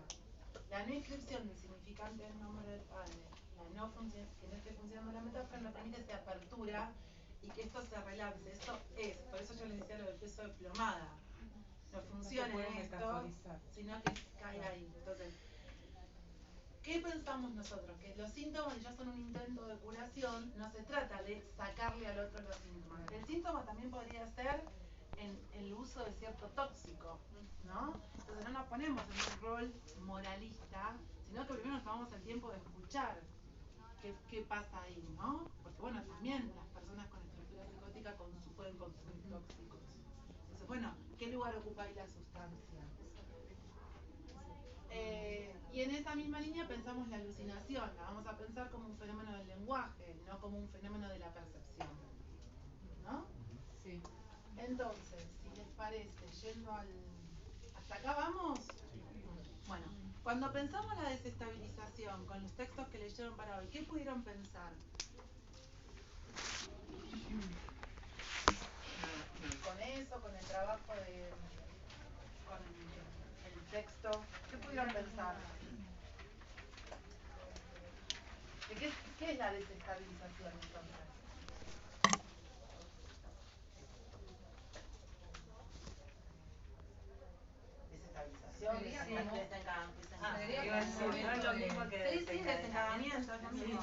La no inscripción del significante del nombre del padre, que no esté funcionando la metáfora, no permite esa apertura y que esto se relance. Esto es, por eso yo les decía lo del peso de plomada. No funciona esto, sino que cae ahí. Entonces, ¿qué pensamos nosotros? Que los síntomas ya son un intento de curación, no se trata de sacarle al otro los síntomas. El síntoma también podría ser en el uso de cierto tóxico, ¿no? Entonces no nos ponemos en un rol moralista, sino que primero nos tomamos el tiempo de escuchar qué pasa ahí, ¿no? Porque bueno, también las personas con estructura psicótica pueden consumir tóxicos. Entonces, bueno, ¿qué lugar ocupa ahí la sustancia? Y en esa misma línea pensamos la alucinación, la vamos a pensar como un fenómeno del lenguaje, no como un fenómeno de la percepción, ¿no? Sí. Entonces, si les parece, yendo al... ¿Hasta acá vamos? Bueno, cuando pensamos la desestabilización con los textos que leyeron para hoy, ¿qué pudieron pensar? Con eso, con el trabajo con el texto, ¿qué pudieron pensar? ¿Qué es la desestabilización entonces? Desencadenamiento, es lo mismo.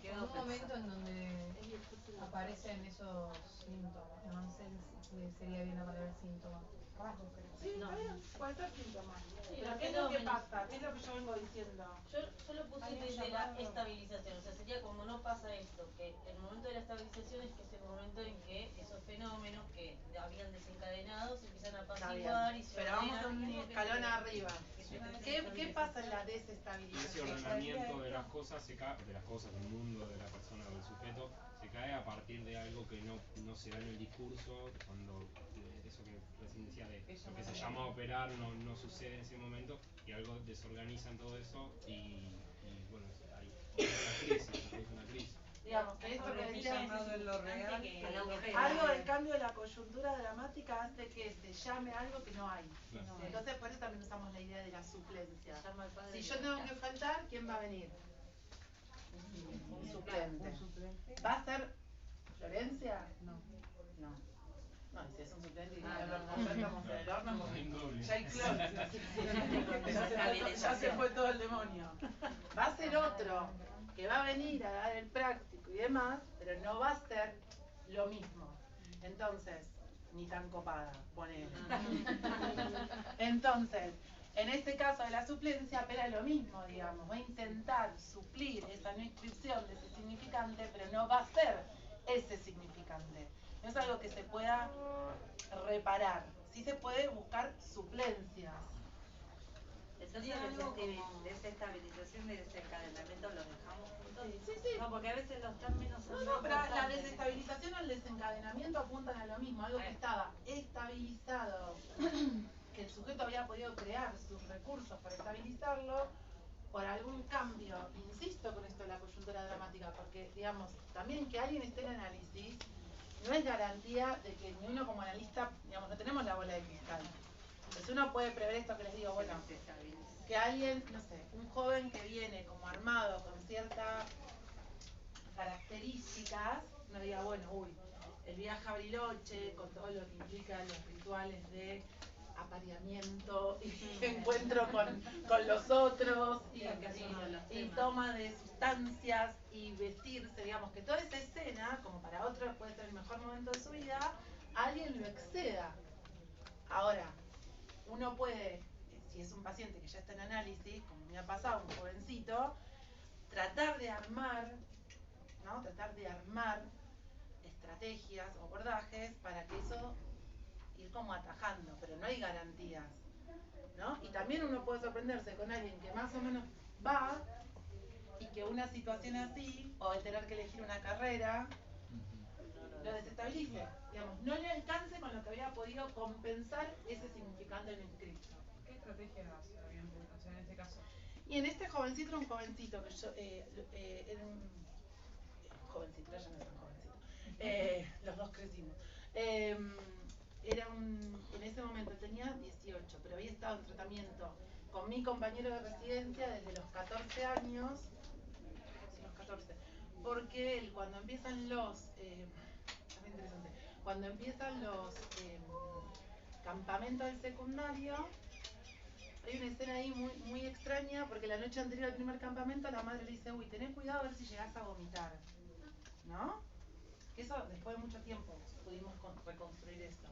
En un momento en donde aparecen esos síntomas, no sé si sería bien la palabra síntoma, rasgos creo. Sí, está bien, puede ser síntoma. Pero ¿qué es lo que pasa? ¿Qué es lo que yo vengo diciendo? Yo lo puse desde la estabilización, o sea, sería como no pasa esto, que el momento de la estabilización es que es el momento en que esos fenómenos que habían desencadenado se empiezan a apaciguar y se pero vamos a un escalón arriba. ¿Qué pasa en la desestabilización? Ese ordenamiento de las cosas se cae, de las cosas, del mundo, de la persona, del sujeto, se cae a partir de algo que no se da en el discurso, cuando eso que recién decía de lo que se llama operar no sucede en ese momento y algo desorganiza en todo eso y bueno, hay una crisis. Digamos, que esto que decíamos, real, algo del cambio de la coyuntura dramática hace que se llame algo que no hay. Entonces por eso también usamos la idea de la suplencia. Si yo tengo que faltar, ¿quién va a venir? Un suplente. ¿Va a ser Florencia? No. No, y si es un suplente y ya estamos en el horno, ya hay clon. Ya se fue todo el demonio. Va a ser otro que va a venir a dar el práctico y demás, pero no va a ser lo mismo. Entonces, ni tan copada, ponele. Entonces, en este caso de la suplencia, opera lo mismo, digamos. Va a intentar suplir esa no inscripción de ese significante, pero no va a ser ese significante. No es algo que se pueda reparar. Sí se puede buscar suplencias. Entonces, desestabilización y desencadenamiento los dejamos juntos. Sí. No, porque a veces los términos son No, pero la desestabilización o el desencadenamiento apuntan a lo mismo, algo que estaba estabilizado, que el sujeto había podido crear sus recursos para estabilizarlo por algún cambio. Insisto con esto de la coyuntura dramática, porque, digamos, también que alguien esté en análisis no es garantía de que ni uno como analista, digamos, no tenemos la bola de cristal. Entonces uno puede prever esto que les digo, bueno, que alguien, no sé, un joven que viene como armado con ciertas características, no diga, bueno, el viaje a Bariloche, con todo lo que implica los rituales de apareamiento y encuentro con los otros y toma de sustancias y vestirse, digamos, que toda esa escena, como para otros puede ser el mejor momento de su vida, alguien lo exceda. Ahora, uno puede, si es un paciente que ya está en análisis, como me ha pasado, un jovencito, tratar de armar, ¿no? Tratar de armar estrategias o abordajes para que eso ir como atajando, pero no hay garantías, ¿no? Y también uno puede sorprenderse con alguien que más o menos va y que una situación así, o el tener que elegir una carrera, lo desestabilice, digamos, no le alcance con lo que había podido compensar ese significante en inscripto. ¿Qué estrategias habían pensado en este caso? Y en este jovencito era un jovencito, que yo, era un jovencito, ya no es tan jovencito, los dos crecimos. En ese momento tenía 18, pero había estado en tratamiento con mi compañero de residencia desde los 14 años, sí, los 14, porque cuando empiezan los, es interesante, cuando empiezan los campamentos del secundario, hay una escena ahí muy extraña, porque la noche anterior al primer campamento la madre le dice, uy, tenés cuidado a ver si llegás a vomitar, ¿no? Que eso después de mucho tiempo pudimos reconstruir eso.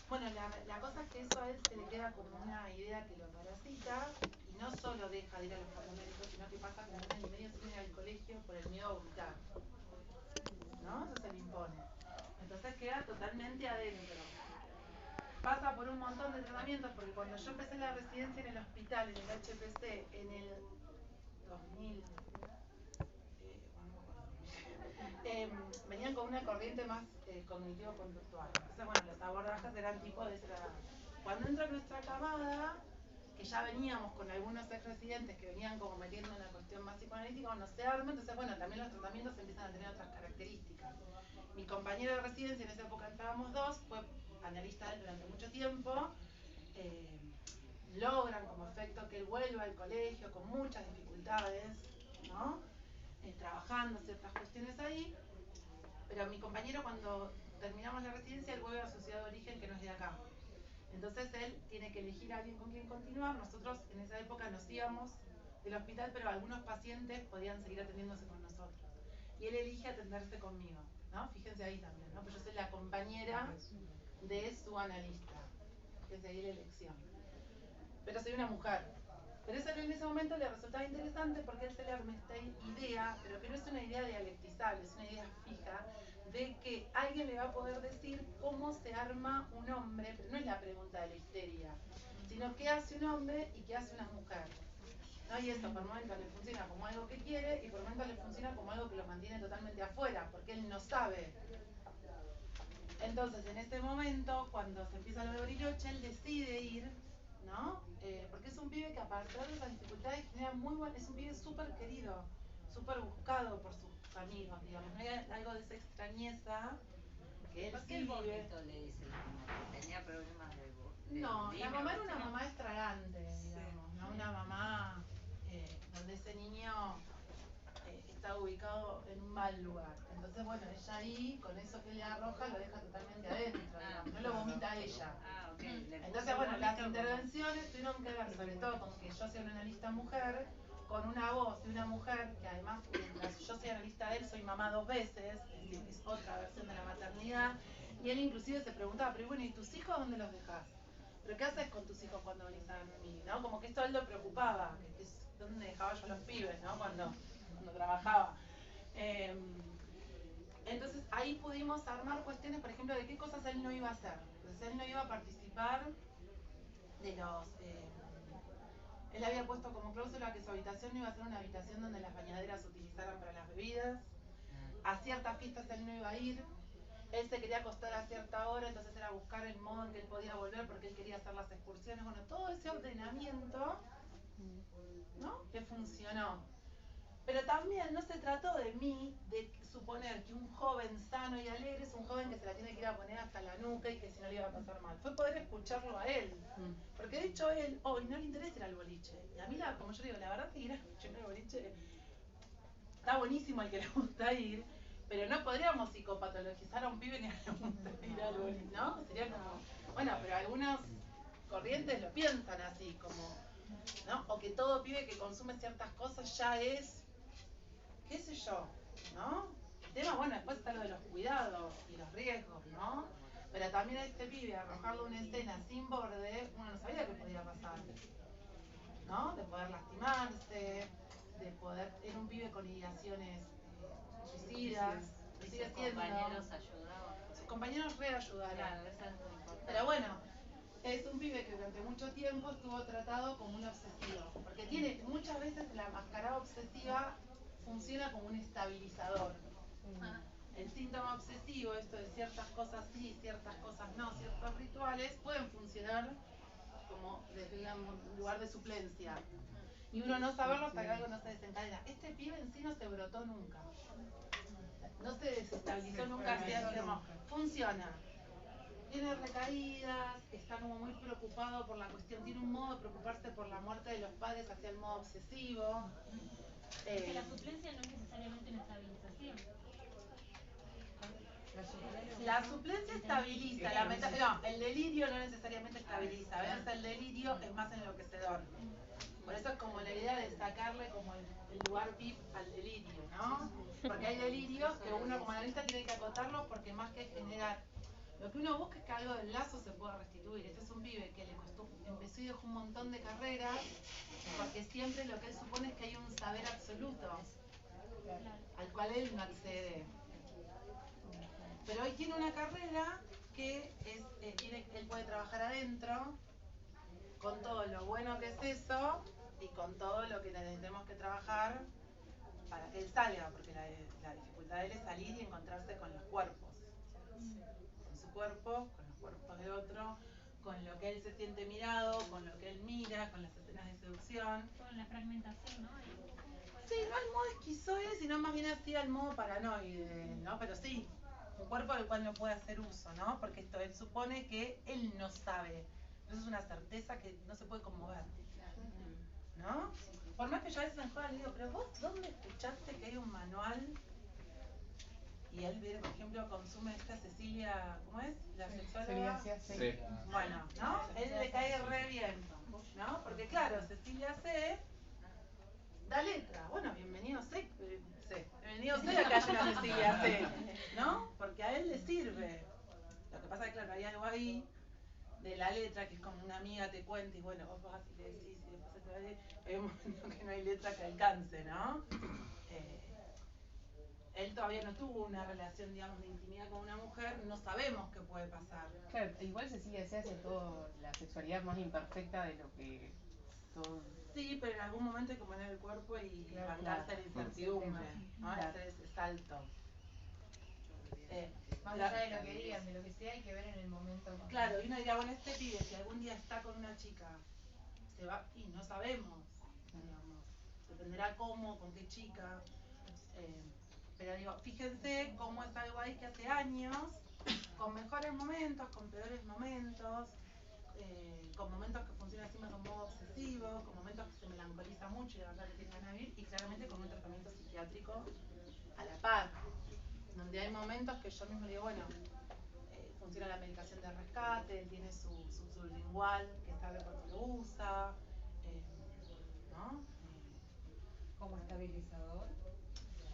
Bueno, la cosa es que eso a él se le queda como una idea que lo parasita y no solo deja de ir a los campamentos, sino que pasa como un año y medio sin ir al colegio por el miedo a vomitar, ¿no? Eso se le impone. Entonces queda totalmente adentro. Pasa por un montón de tratamientos, porque cuando yo empecé la residencia en el hospital, en el HPC, en el 2000, venían con una corriente más cognitivo-conductual. Entonces, bueno, los abordajes eran tipo de esa. Cuando entra nuestra camada, que ya veníamos con algunos ex residentes que venían como metiendo una cuestión más psicoanalítica, no se arma, entonces, bueno, también los tratamientos empiezan a tener otras características. Mi compañero de residencia, en esa época entrábamos dos, fue analista durante mucho tiempo, logran como efecto que él vuelva al colegio con muchas dificultades, ¿no? Trabajando ciertas cuestiones ahí, pero mi compañero cuando terminamos la residencia, él vuelve a su ciudad de origen que no es de acá. Entonces él tiene que elegir a alguien con quien continuar. Nosotros en esa época nos íbamos del hospital, pero algunos pacientes podían seguir atendiéndose con nosotros. Y él elige atenderse conmigo, ¿no? Fíjense ahí también, ¿no? Pues yo soy la compañera de su analista. Fíjense ahí la elección. Pero soy una mujer. Pero eso en ese momento le resultaba interesante porque él se le arma esta idea, pero que no es una idea dialectizable, es una idea fija, de que alguien le va a poder decir cómo se arma un hombre, pero no es la pregunta de la histeria, sino qué hace un hombre y qué hace una mujer. ¿No? Y eso por momentos le funciona como algo que quiere y por momentos le funciona como algo que lo mantiene totalmente afuera, porque él no sabe. Entonces, en ese momento, cuando se empieza lo de Bariloche, él decide ir, ¿no? Porque es un pibe que a pesar de las dificultades genera muy buen, es un pibe súper querido, súper buscado por sus amigos, digamos. No hay algo de esa extrañeza que él ¿Por qué sí el vive. vómito le dice la mamá? ¿Tenía problemas de No, la mamá era una ¿no? mamá estragante, digamos, ¿no? Una mamá donde ese niño está ubicado en un mal lugar. Entonces, bueno, ella ahí, con eso que le arroja, lo deja totalmente adentro, digamos, no lo vomita ella. Ah, ok. Entonces, bueno, las intervenciones tuvieron que ver sobre todo con que yo sea una analista mujer, con una voz de una mujer que además, mientras yo soy analista de él, soy mamá 2 veces, es decir, es otra versión de la maternidad, y él inclusive se preguntaba, pero bueno, ¿y tus hijos dónde los dejas? ¿Pero qué haces con tus hijos cuando venís a mí? ¿No? Como que esto a él lo preocupaba, que es dónde dejaba yo a los pibes, ¿no? Cuando trabajaba. Entonces ahí pudimos armar cuestiones, por ejemplo, de qué cosas él no iba a hacer. Entonces él no iba a participar de los... él había puesto como cláusula que su habitación no iba a ser una habitación donde las bañaderas se utilizaran para las bebidas. A ciertas fiestas él no iba a ir. Él se quería acostar a cierta hora, entonces era buscar el modo en que él podía volver porque él quería hacer las excursiones. Bueno, todo ese ordenamiento, ¿no? Que funcionó. Pero también no se trató de mí, de suponer que un joven sano y alegre es un joven que se la tiene que ir a poner hasta la nuca y que si no le iba a pasar mal. Fue poder escucharlo a él. Porque de hecho él, hoy no le interesa ir al boliche. Y a mí, como yo digo, la verdad que ir al boliche está buenísimo al que le gusta ir, pero no podríamos psicopatologizar a un pibe que no le gusta ir al boliche, ¿no? Sería como, bueno, pero algunos corrientes lo piensan así, como, ¿no? O que todo pibe que consume ciertas cosas ya es, qué sé yo, ¿no? El tema, bueno, después está lo de los cuidados y los riesgos, ¿no? Pero también a este pibe, arrojarle una escena sin borde, uno no sabía qué podía pasar, ¿no? De poder lastimarse, de poder... Era un pibe con ideaciones suicidas, lo sigue Sus siendo. compañeros ayudaban. Sus compañeros reayudaron. Claro, eso es muy importante. Pero bueno, es un pibe que durante mucho tiempo estuvo tratado como un obsesivo, porque tiene muchas veces la mascarada obsesiva funciona como un estabilizador. El síntoma obsesivo, esto de ciertas cosas sí, ciertas cosas no, ciertos rituales, pueden funcionar como desde un lugar de suplencia. Y uno no saberlo hasta que algo no se desencadena. Este pibe en sí no se brotó nunca. No se desestabilizó nunca, así como funciona. Tiene recaídas, está como muy preocupado por la cuestión, tiene un modo de preocuparse por la muerte de los padres hacia el modo obsesivo. Que la suplencia no es necesariamente una estabilización. La suplencia estabiliza, no, el delirio no necesariamente estabiliza, a veces el delirio es más enloquecedor. Por eso es como la idea de sacarle como el lugar VIP al delirio, ¿no? Porque hay delirios que uno como analista tiene que acotarlo porque más que generar, lo que uno busca es que algo del lazo se pueda restituir. Este es un pibe que le costó, empezó y dejó un montón de carreras porque siempre lo que él supone es que hay un saber absoluto al cual él no accede. Pero hoy tiene una carrera que es, él puede trabajar adentro con todo lo bueno que es eso y con todo lo que tenemos que trabajar para que él salga, porque la dificultad de él es salir y encontrarse con los cuerpos, con su cuerpo, con los cuerpos de otro, con lo que él se siente mirado, con lo que él mira, con las escenas de seducción. Con la fragmentación, ¿no? Sí, no al modo esquizoide, sino más bien así al modo paranoide, ¿no? Pero sí, un cuerpo del cual no puede hacer uso, ¿no? Porque esto él supone que él no sabe. Eso es una certeza que no se puede conmover, ¿no? Por más que yo a veces en joda le digo, pero vos, ¿dónde escuchaste que hay un manual? Y él, por ejemplo, consume esta Cecilia, ¿cómo es? La sexóloga. Sí. Bueno, ¿no? Él le cae re bien, ¿no? Porque claro, Cecilia C. da letra. Bueno, bienvenido C. Bienvenido C a que haya una Cecilia C. ¿No? Porque a él le sirve. Lo que pasa es que, claro, hay algo ahí de la letra que es como una amiga te cuenta y bueno, vos vas y le decís y después se te va a decir, hay un momento que no hay letra que alcance, ¿no? Él todavía no tuvo una relación, digamos, de intimidad con una mujer, no sabemos qué puede pasar. Claro, igual Cecilia se hace todo la sexualidad más imperfecta de lo que todo. Sí, pero en algún momento hay que poner el cuerpo y bancarse la incertidumbre, ¿no? Ese salto. Más allá de lo que digan, de lo que sea, hay que ver en el momento. Claro, y uno dirá, bueno, este pibe, si algún día está con una chica, se va, y no sabemos, digamos, dependerá cómo, con qué chica. Pero digo, fíjense cómo es algo ahí que hace años, con mejores momentos, con peores momentos, con momentos que funcionan así más como modo obsesivo, con momentos que se melancoliza mucho y de verdad que tiene ganas de vivir, y claramente con un tratamiento psiquiátrico a la par, donde hay momentos que yo mismo digo, bueno, funciona la medicación de rescate, él tiene su sublingual que sabe cuándo lo usa, ¿no? Como estabilizador.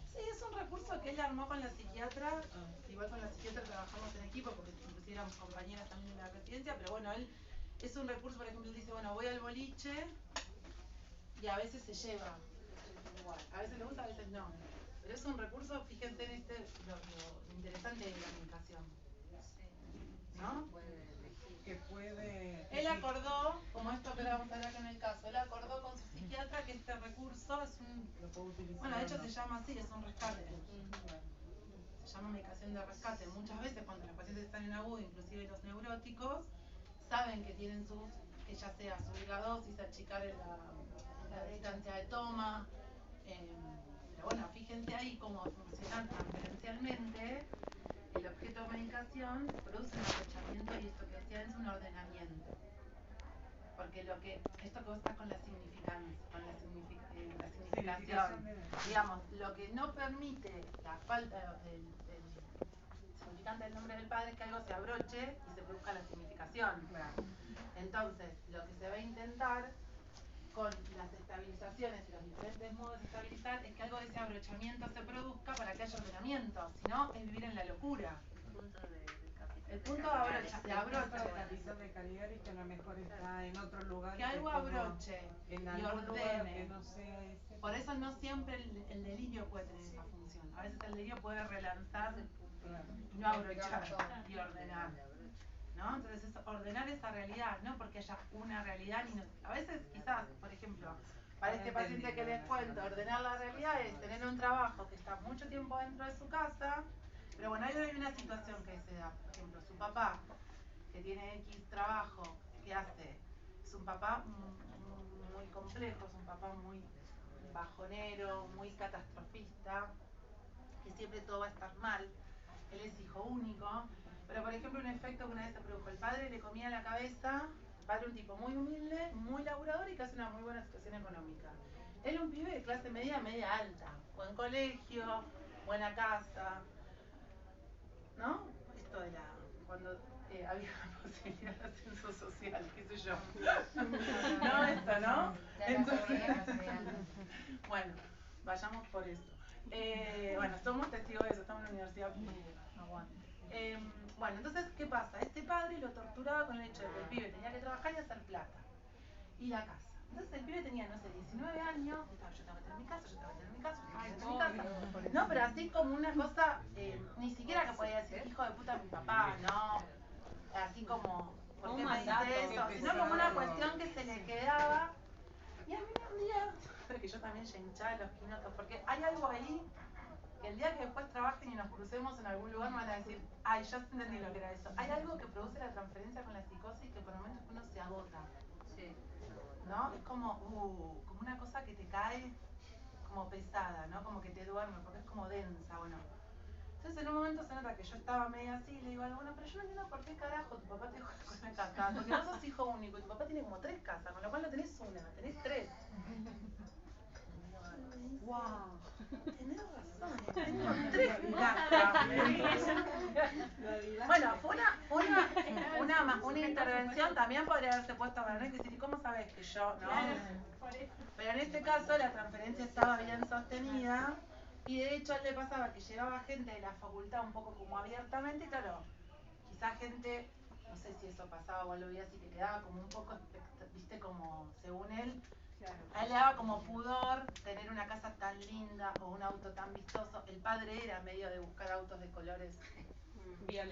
Sí, es un recurso que él armó con la psiquiatra, igual con la psiquiatra trabajamos en equipo porque inclusive éramos compañeras también de la residencia, pero bueno, él es un recurso, por ejemplo, él dice, bueno, voy al boliche y a veces se lleva igual, a veces le gusta, a veces no, pero es un recurso, fíjense en lo interesante de la medicación, ¿no? Que puede... Él acordó, como esto que vamos a hablar acá en el caso, él acordó con su psiquiatra que este recurso es un... Lo puedo utilizar. Bueno, de hecho se llama así, es un rescate. Se llama medicación de rescate. Muchas veces cuando los pacientes están en agudo, inclusive los neuróticos, saben que tienen que ya sea subir la dosis, achicar la distancia de toma. Pero bueno, fíjense ahí cómo funciona transferencialmente. El objeto de medicación produce un aprovechamiento y esto que decía es un ordenamiento. Porque esto que vos estás con la significancia, con la significación, digamos, lo que no permite la falta del significante del nombre del padre es que algo se abroche y se produzca la significación. Entonces, lo que se va a intentar con las estabilizaciones y los diferentes modos de estabilizar es que algo de ese abrochamiento se produzca para que haya ordenamiento, si no es vivir en la locura. Punto del capítulo El punto de abroche. La visión de calidad y que a lo mejor está en otro lugar. Que algo abroche en y algún lugar ordene. que no sea ese. Por eso no siempre el delirio puede tener esa función. A veces el delirio puede relanzar y no abrochar y ordenar. ¿No? Entonces es ordenar esa realidad, no porque haya una realidad, ni no. A veces quizás, por ejemplo, para este paciente que les cuento, ordenar la realidad es tener un trabajo que está mucho tiempo dentro de su casa, pero bueno, ahí hay una situación que se da, por ejemplo, su papá, que tiene X trabajo, ¿qué hace? Es un papá muy complejo, es un papá muy bajonero, muy catastrofista, que siempre todo va a estar mal. Él es hijo único, pero por ejemplo un efecto que una vez se produjo, el padre le comía la cabeza, el padre un tipo muy humilde, muy laburador y que hace una muy buena situación económica. Él un pibe de clase media, media alta, buen colegio, buena casa, ¿no? Esto era cuando había posibilidad de ascenso social, qué sé yo. No, esto, ¿no? Entonces, bueno, vayamos por eso. Bueno, somos testigos de eso, estamos en la universidad. Bueno, entonces, ¿qué pasa? Este padre lo torturaba con el hecho de que el pibe tenía que trabajar y hacer plata. Y la casa. Entonces el pibe tenía, no sé, 19 años, yo tengo que tener mi casa, yo tengo que tener mi casa, yo tengo que tener mi casa. No, pero así como una cosa, ni siquiera que podía decir, hijo de puta mi papá, no. Así como, ¿por qué me dice eso? Sino como una cuestión que se le quedaba. Y a mí un día, que yo también ya hinchaba los quinotos, porque hay algo ahí que el día que después trabajen y nos crucemos en algún lugar me van a decir, ay, ya entendí lo que era eso. Hay algo que produce la transferencia con la psicosis que por momentos uno se agota. Sí. ¿No? Es como una cosa que te cae como pesada, ¿no? Como que te duerme, porque es como densa, bueno. Entonces en un momento se nota que yo estaba medio así y le digo, bueno, pero yo no entiendo por qué carajo tu papá te dejó con una casa, porque no sos hijo único y tu papá tiene como 3 casas, con lo cual no tenés una, tenés 3. Wow, tenés razón, tengo 3 casas. Bueno, fue una intervención, también podría haberse puesto a Manuel y decir, ¿y cómo sabes que yo, no? Pero en este caso la transferencia estaba bien sostenida y de hecho a él le pasaba que llevaba gente de la facultad un poco como abiertamente, claro, quizá gente, no sé si eso pasaba o lo veía así, que quedaba como un poco, viste, como según él, a él le daba como pudor tener una casa tan linda o un auto tan vistoso. El padre era medio de buscar autos de colores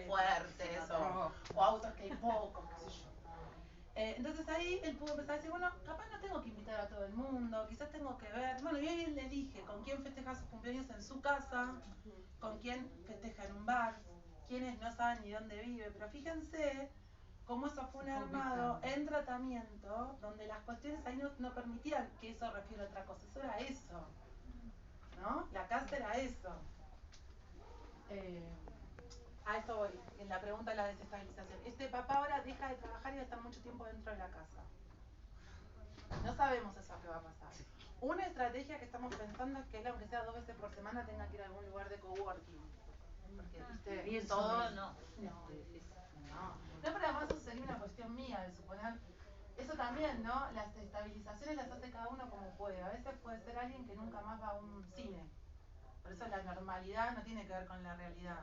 fuertes o autos que hay pocos, qué sé yo. Entonces ahí él pudo empezar a decir, bueno, capaz no tengo que invitar a todo el mundo, quizás tengo que ver, bueno, y ahí él elige con quién festeja sus cumpleaños en su casa, con quién festeja en un bar, quiénes no saben ni dónde vive, pero fíjense cómo eso fue un armado en tratamiento donde las cuestiones ahí no permitían que eso refiera a otra cosa, eso era eso, ¿no? La casa era eso. A eso voy, en la pregunta de la desestabilización. Este papá ahora deja de trabajar y va a estar mucho tiempo dentro de la casa. No sabemos eso que va a pasar. Una estrategia que estamos pensando es que él, aunque sea 2 veces por semana, tenga que ir a algún lugar de coworking. Porque, viste, todos... No, pero además eso sería una cuestión mía de suponer... Eso también, ¿no? Las estabilizaciones las hace cada uno como puede. A veces puede ser alguien que nunca más va a un cine. Por eso la normalidad no tiene que ver con la realidad.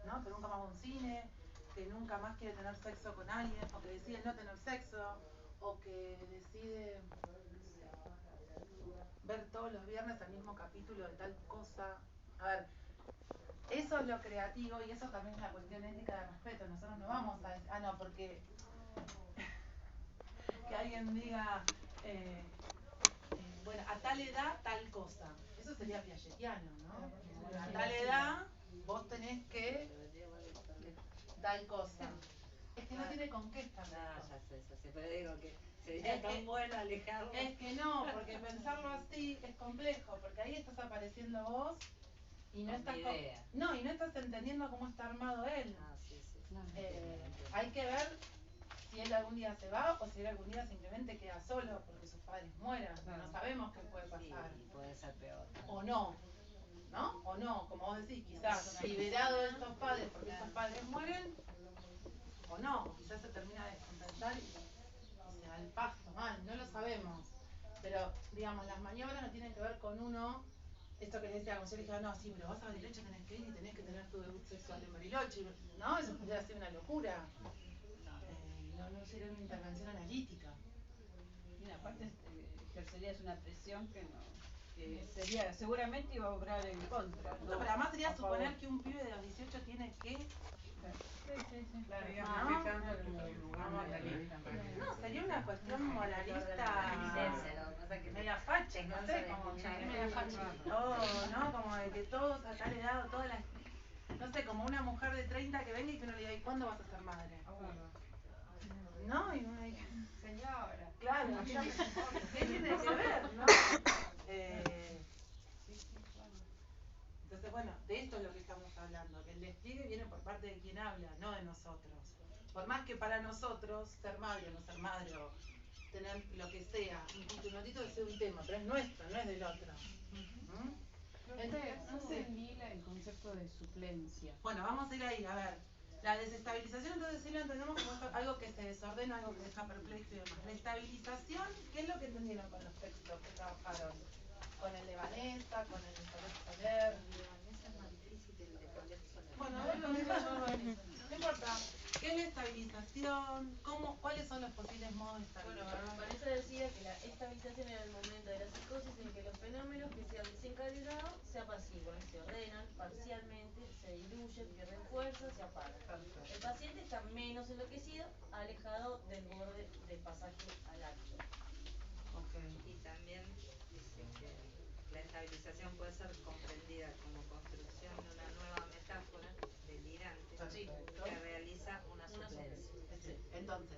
¿No? Que nunca más va a un cine, que nunca más quiere tener sexo con alguien, o que decide no tener sexo, o que decide ver todos los viernes el mismo capítulo de tal cosa. A ver, eso es lo creativo y eso también es la cuestión ética de respeto. Nosotros no vamos a decir, no, porque que alguien diga, bueno, a tal edad tal cosa. Eso sería piagetiano, ¿no? A tal edad vos tenés que tal cosa. Es que no tiene con qué estar. Ya sé, pero digo que sería tan bueno alejarlo. Es que no, porque pensarlo así es complejo, porque ahí estás apareciendo vos y no estás y no estás entendiendo cómo está armado él. Sí. Hay que ver si él algún día se va o si él algún día simplemente queda solo porque sus padres mueran. No sabemos qué puede pasar. Sí, puede ser peor. O no. ¿No? O no, como vos decís, quizás liberado de estos padres porque estos padres mueren, o no, o quizás se termina de descompensar y se da el paso mal, no lo sabemos. Pero, digamos, las maniobras no tienen que ver con uno esto que le decía, como yo le dije, no, sí, pero vas a Bariloche, tenés que ir y tenés que tener tu debut sexual en Bariloche, ¿no? Eso podría ser una locura. No sería una intervención analítica. Y aparte ejercerías una presión que no, que sería, seguramente iba a obrar en contra. No, pero además sería suponer que un pibe de los 18 tiene que... Claro, no, sería una cuestión moralista media facha, no sé, como media facha. No, como de que todos a tal edad, todas las, no sé, como una mujer de 30 que venga y que uno le diga, ¿y cuándo vas a ser madre? ¿No? Y uno dice, señora, claro, ¿qué tiene que ver, no? Entonces, bueno, de esto es lo que estamos hablando, que el despliegue viene por parte de quien habla, no de nosotros. Por más que para nosotros ser madre o no ser madre o tener lo que sea, un título sea un tema, pero es nuestro, no es del otro. No entendí el concepto de suplencia. Bueno, vamos a ir ahí, a ver. La desestabilización, entonces sí lo entendemos como algo que se desordena, algo que deja perplejo y demás. La estabilización, ¿qué es lo que entendieron con los textos que trabajaron? Con el de Vanessa, con el de Soler. Vanessa es más difícil el de Soler. Bueno, a ver, no importa. ¿Qué es la estabilización? ¿Cuáles son los posibles modos de estabilización? Bueno, Vanessa decía que la estabilización era el momento de la psicosis en que los fenómenos que se han desencadenado se apaciguan, se ordenan parcialmente, se diluyen, pierden fuerza, se apagan. El paciente está menos enloquecido, alejado del borde del pasaje al acto. Y también dice que la estabilización puede ser comprendida como construcción de una nueva metáfora delirante que realiza una suplencia. Entonces,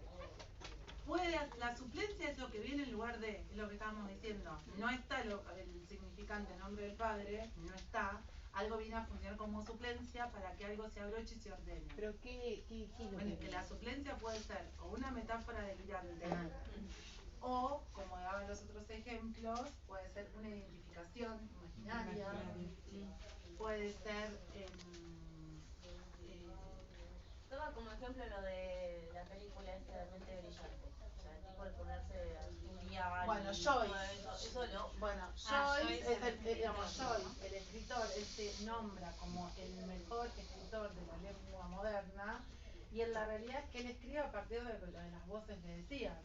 la suplencia es lo que viene en lugar de, es lo que estábamos diciendo, no está el significante en nombre del padre, no está, algo viene a funcionar como suplencia para que algo se abroche y se ordene. ¿Pero qué es lo que la suplencia puede ser o una metáfora delirante, o, como daban los otros ejemplos, puede ser una identificación imaginaria, puede ser... Toma como ejemplo lo de la película esta de Mente Brillante. O sea, el tipo de ponerse a estudiar. Bueno, Joyce. Eso no. Bueno, Joyce es el escritor, se nombra como el mejor escritor de la lengua moderna, y en la realidad es que él escribe a partir de lo que las voces le decían.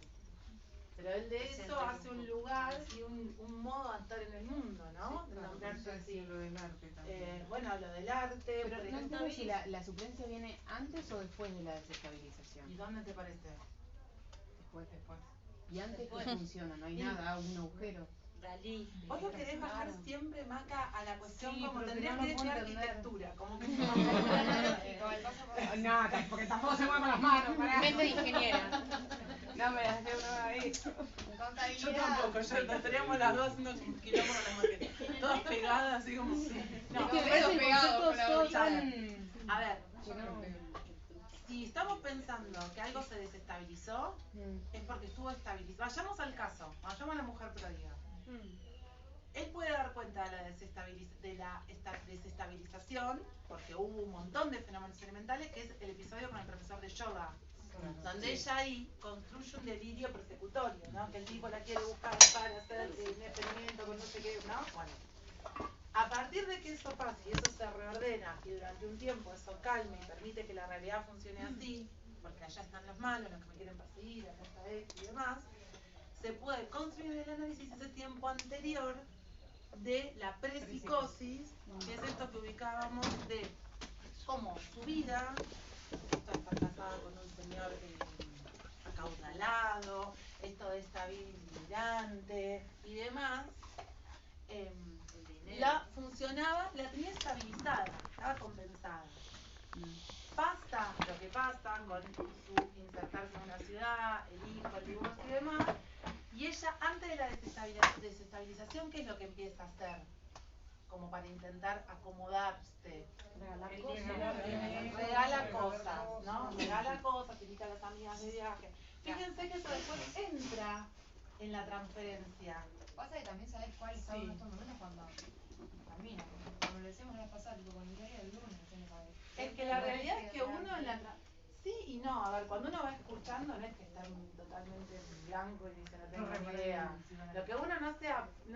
Pero él de eso hace un lugar y un modo de estar en el mundo, ¿no? De nombrarse así. Lo del arte también. Bueno, lo del arte. Pero no entiendo si la suplencia viene antes o después de la desestabilización. ¿Y dónde te parece? Después. ¿Y antes qué funciona? No hay nada, un agujero. Dalí. Vos lo querés bajar siempre, Maca, a la cuestión como pero tendrías que estudiar arquitectura. Como que no, porque tampoco se mueven las manos. Mente de ingeniera. No me las dio una ahí. Yo tampoco, estaríamos las dos haciendo un quilombo con la maqueta. Todas pegadas, así como... No, a ver, si estamos pensando que algo se desestabilizó, es porque estuvo estabilizado. Vayamos al caso, vayamos a la mujer pródiga. Él puede dar cuenta de la desestabilización, porque hubo un montón de fenómenos elementales, que es el episodio con el profesor de yoga, donde ella ahí construye un delirio persecutorio, ¿no? Que el tipo la quiere buscar para hacer un experimento con no sé qué, ¿no? Bueno, a partir de que eso pase y eso se reordena y durante un tiempo eso calme y permite que la realidad funcione así, porque allá están los malos, los que me quieren perseguir, acá está esto y demás, se puede construir el análisis ese tiempo anterior de la prepsicosis, que es esto que ubicábamos de cómo su vida, esto está casada con un señor acaudalado, esto de esta vida delirante y demás, la tenía estabilizada, estaba compensada. Pasa lo que pasa con su insertarse en una ciudad, el hijo, el divorcio y demás, y ella antes de la desestabilización, ¿qué es lo que empieza a hacer? Como para intentar acomodarse. Regala cosas, ¿no? Regala cosas, invita a las amigas de viaje. Fíjense que eso después entra en la transferencia. Pasa que también sabes cuál está en estos momentos cuando termina. Como lo decíamos la vez pasada, tipo, cuando llega el lunes, Es que la realidad es que uno en la... Sí y no. no, a ver, cuando uno va escuchando no es que está totalmente en blanco y dice no tengo ni idea. Lo que uno no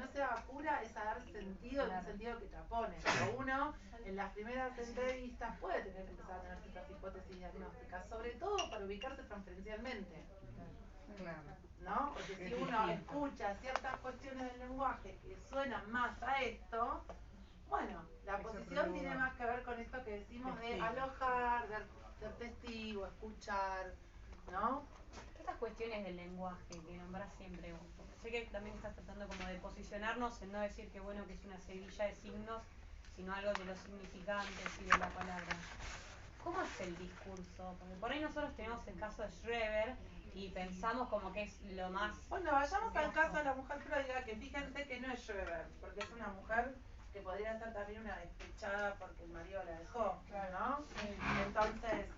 se apura es a dar sentido, un sentido que tapone. Pero uno en las primeras entrevistas puede tener que empezar a tener ciertas hipótesis diagnósticas, sobre todo para ubicarse transferencialmente. ¿No? Porque si uno escucha ciertas cuestiones del lenguaje que suenan más a esto, bueno, la posición tiene más que ver con esto que decimos de alojar, de ser testigo, escuchar, ¿no? Estas cuestiones del lenguaje que nombrás siempre, sé que también estás tratando como de posicionarnos en no decir que bueno que es una seguilla de signos, sino algo de los significantes y de la palabra. ¿Cómo es el discurso? Porque por ahí nosotros tenemos el caso de Schreber y pensamos como que es lo más... Bueno, vayamos al caso de la mujer pródiga, que fíjense que no es Schreber, porque es una mujer que podría ser también una despechada porque el marido la dejó, ¿no? Entonces,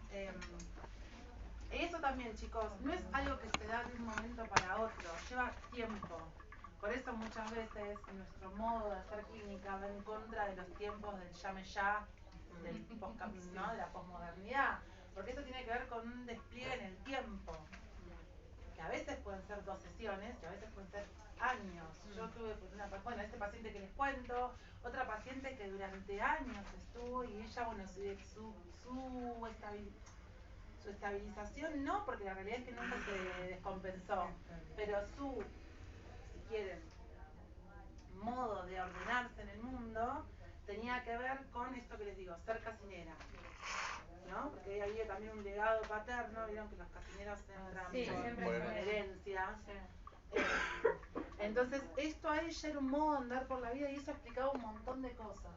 eso también, chicos, no es algo que se da de un momento para otro, lleva tiempo. Por eso muchas veces nuestro modo de hacer clínica va en contra de los tiempos del llame ya, ¿no? De la posmodernidad, porque eso tiene que ver con un despliegue en el tiempo, que a veces pueden ser 2 sesiones y a veces pueden ser años. Yo tuve bueno, este paciente que les cuento, otra paciente que durante años estuvo y ella, bueno, su estabilización no, porque la realidad es que nunca se descompensó, pero si quieren, modo de ordenarse en el mundo tenía que ver con esto que les digo, ser casinera, ¿no? Porque ahí había también un legado paterno, vieron que los casineros entran por herencia. Entonces esto a ella era un modo de andar por la vida y eso explicaba un montón de cosas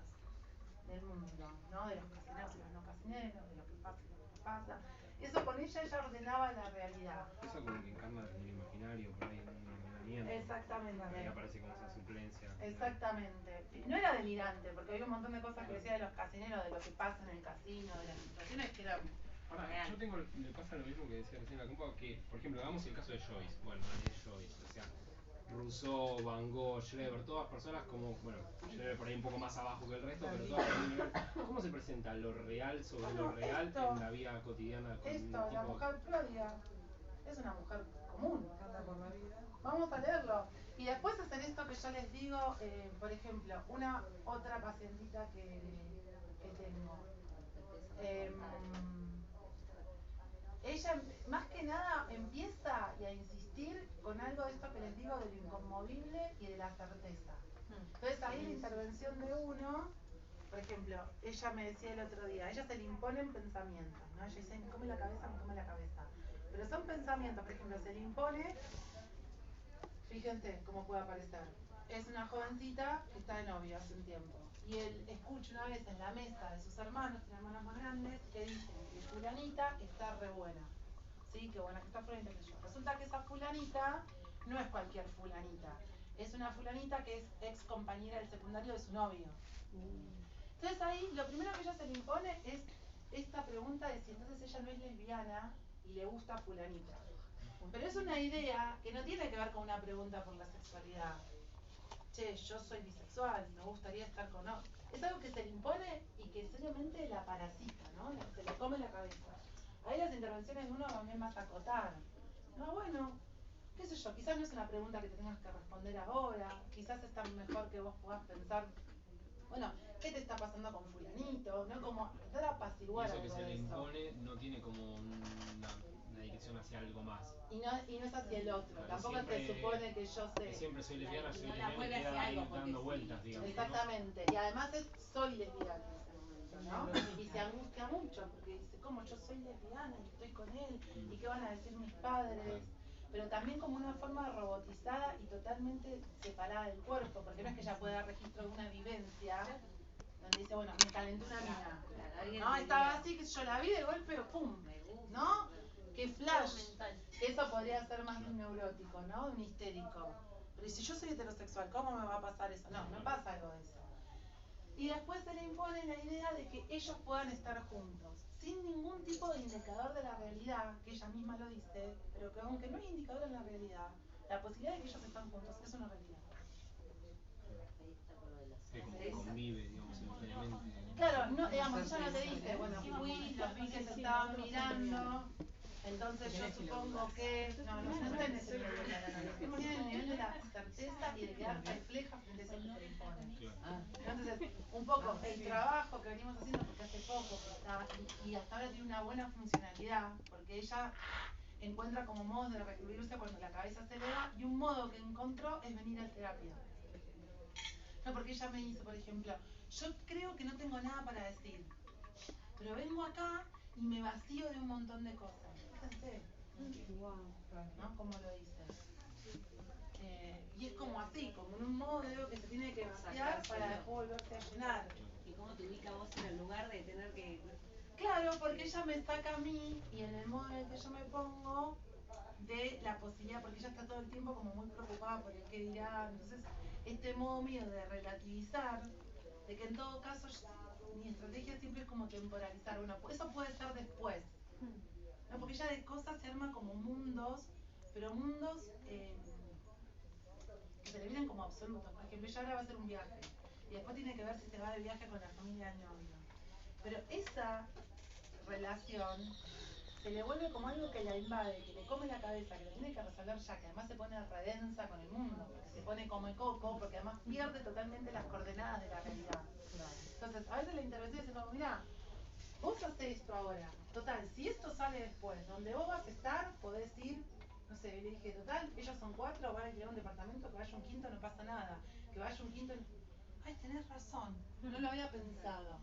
del mundo, ¿no? De los casineros y los no casineros, de lo que pasa y lo que no pasa. Eso con ella ordenaba la realidad. Eso como que encarna en el imaginario, por ahí en un ordenamiento. Exactamente. Ahí aparece como esa suplencia. Exactamente. No era delirante, porque había un montón de cosas que decía de los casineros, de lo que pasa en el casino, de las situaciones que eran... Ahora, me pasa lo mismo que decía recién la compa, que, por ejemplo, hagamos el caso de Joyce. Bueno, de Joyce, o sea, Rousseau, Van Gogh, Schreber, todas personas como, bueno, Schreber por ahí un poco más abajo que el resto, pero todas por un nivel. ¿Cómo se presenta lo real sobre lo real en la vida cotidiana? La mujer pródiga es una mujer común, que anda por la vida. Vamos a leerlo. Y después hacer esto que yo les digo, por ejemplo, otra pacientita que tengo. Ella más que nada empieza a insistir con algo de esto que les digo de lo inconmovible y de la certeza. Entonces ahí la intervención de uno, por ejemplo, ella me decía el otro día, ella se le imponen pensamientos, ¿no? Ella dice, me come la cabeza. Pero son pensamientos, por ejemplo, se le impone, fíjense cómo puede aparecer. Es una jovencita que está de novio hace un tiempo. Y él escucha una vez en la mesa de sus hermanos, tiene hermanos más grandes, que dicen que fulanita está re buena. ¿Sí? Qué buena que está fulanita que yo. Resulta que esa fulanita no es cualquier fulanita. Es una fulanita que es ex compañera del secundario de su novio. Entonces ahí lo primero que ella se le impone es esta pregunta de si entonces ella no es lesbiana y le gusta fulanita. Pero es una idea que no tiene que ver con una pregunta por la sexualidad. Che, yo soy bisexual, me gustaría estar con otro. Es algo que se le impone y que seriamente la parasita, ¿no? Se le come la cabeza. Ahí las intervenciones de uno también vas a acotar. No, bueno, qué sé yo, quizás no es una pregunta que te tengas que responder ahora, quizás está mejor que vos puedas pensar, bueno, ¿qué te está pasando con fulanito? ¿No? Como tratar de apaciguar y eso algo que se le de eso. impone no tiene como una dirección hacia algo más. Y no es hacia el otro, claro, tampoco siempre, te supone que yo sé. Que siempre soy lesbiana, y queda ahí dando vueltas, digamos. Exactamente, ¿no? Y además soy lesbiana en ese momento, ¿no? Y se angustia mucho porque dice, ¿cómo yo soy lesbiana y estoy con él? ¿Y qué van a decir mis padres? Pero también como una forma robotizada y totalmente separada del cuerpo, porque no es que ella pueda dar registro de una vivencia donde dice, bueno, me calentó una mina, ¿no? Estaba así, que yo la vi de golpe, ¡pum! ¿No? ¡Qué flash! Eso podría ser más de un neurótico, ¿no? Un histérico. Pero si yo soy heterosexual, ¿cómo me va a pasar eso? No, no pasa algo de eso. Y después se le impone la idea de que ellos puedan estar juntos, sin ningún tipo de indicador de la realidad, que ella misma lo dice, pero que aunque no hay indicador en la realidad, la posibilidad de que ellos estén juntos es una realidad. Que convive, digamos, simultáneamente. Claro, no, digamos, ella no te dice, bueno, fui, los vi que se estaban mirando, Entonces yo supongo que... No está en ese nivel de la análisis. Estamos en el nivel de la certeza y de quedar perpleja frente a eso que se le impone. Entonces, un poco el trabajo que venimos haciendo, porque hace poco que está, y hasta ahora tiene una buena funcionalidad, porque ella encuentra como modos de recluirse cuando la cabeza se eleva, y un modo que encontró es venir a terapia. No, porque ella me dice, por ejemplo, yo creo que no tengo nada para decir, pero vengo acá y me vacío de un montón de cosas. Fíjense, ¿no? Como lo dice. Y es como así, como en un modo de que se tiene que vaciar para después volverse a llenar. ¿Y cómo te ubica vos en el lugar de tener que...? Claro, porque ella me saca a mí y en el modo en el que yo me pongo de la posibilidad, porque ella está todo el tiempo como muy preocupada por el qué dirá. Entonces, este modo mío de relativizar, de que en todo caso mi estrategia siempre es como temporalizar. Bueno, eso puede ser después, ¿no? Porque ella de cosas se arma como mundos, pero mundos que se le vienen como absolutos. Por ejemplo, ella ahora va a hacer un viaje y después tiene que ver si se va de viaje con la familia del novio. Pero esa relación se le vuelve como algo que la invade, que le come la cabeza, que lo tiene que resolver ya, que además se pone redensa con el mundo, porque se pone como el coco, porque además pierde totalmente las coordenadas de la realidad. Entonces, a veces la intervención es como, mira, vos haces esto ahora, total, si esto sale después, donde vos vas a estar, podés ir, no sé, le dije, total, ellos son 4, van a alquilar un departamento, que vaya un quinto no pasa nada, que vaya un quinto, ay, tenés razón, no lo había pensado.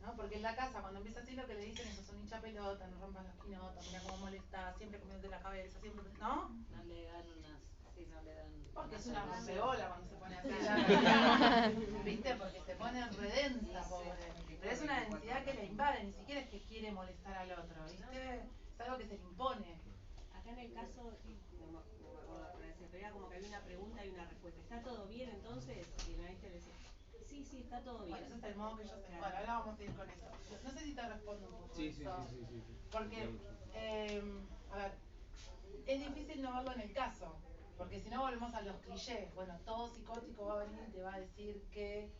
¿No? Porque en la casa, cuando empieza así, lo que le dicen es que sos un hincha pelota, no rompas los quinotos, mira cómo molesta, siempre comiéndote la cabeza, siempre, ¿no? No le dan unas, sí, no le dan... Porque es una rompebola cuando se pone así, ¿viste? Porque se pone redensa, pobre. Pero es una densidad que le invade, ni siquiera es que quiere molestar al otro, ¿viste? Es algo que se le impone. Acá en el caso, no me acuerdo la frase, pero era como que había una pregunta y una respuesta. ¿Está todo bien entonces? Y el analista le decía, sí, está todo bien. Bueno, ese es el modo que yo sé. Bueno, ahora vamos a ir con eso. No sé si te respondo un poco. Sí. Porque, a ver, es difícil no verlo en el caso. Porque si no volvemos a los clichés. Bueno, todo psicótico va a venir y te va a decir que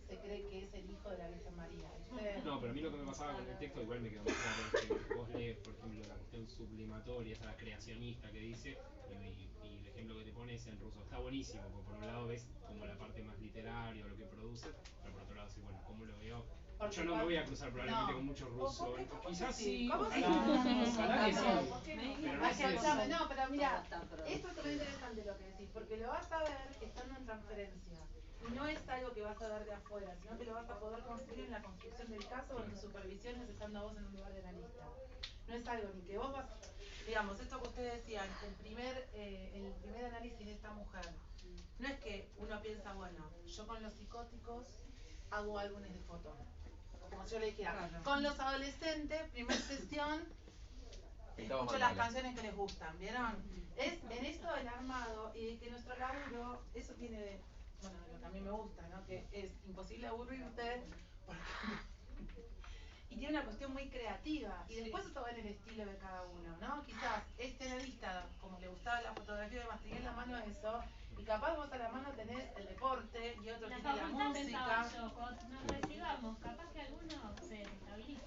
se cree que es el hijo de la Virgen María. ¿Viste? No, pero a mí lo que me pasaba con el texto igual me quedó muy claro, es que vos lees, por ejemplo, la cuestión sublimatoria, esa creacionista que dice, y el ejemplo que te pone es en ruso. Está buenísimo, porque por un lado ves como la parte más literaria o lo que produce, pero por otro lado sí, bueno, ¿cómo lo veo? Yo no me voy a cruzar probablemente con mucho ruso. Quizás sí, ojalá que sí. Pero no es eso. No, pero mira, esto es muy interesante lo que decís, porque lo vas a ver estando en transferencia. Y no es algo que vas a ver de afuera, sino que lo vas a poder construir en la construcción del caso o en tus supervisiones estando vos en un lugar de analista. No es algo ni que vos vas, digamos, esto que ustedes decían, el primer análisis de esta mujer, no es que uno piensa, bueno, yo con los psicóticos hago álbumes de fotos. Como yo le dijera, con los adolescentes, primera sesión, escucho las canciones que les gustan, ¿vieron? Es en esto del armado y de que nuestro laburo, eso tiene, bueno, de lo que a mí me gusta, ¿no? Que es imposible aburrirte, y tiene una cuestión muy creativa, y después eso va en el estilo de cada uno, ¿no? Quizás este analista, como le gustaba la fotografía, además tenía en la mano eso, y capaz vos a la mano tenés el deporte, y otro tiene la música. Yo, cuando nos recibamos, capaz que alguno se estabiliza.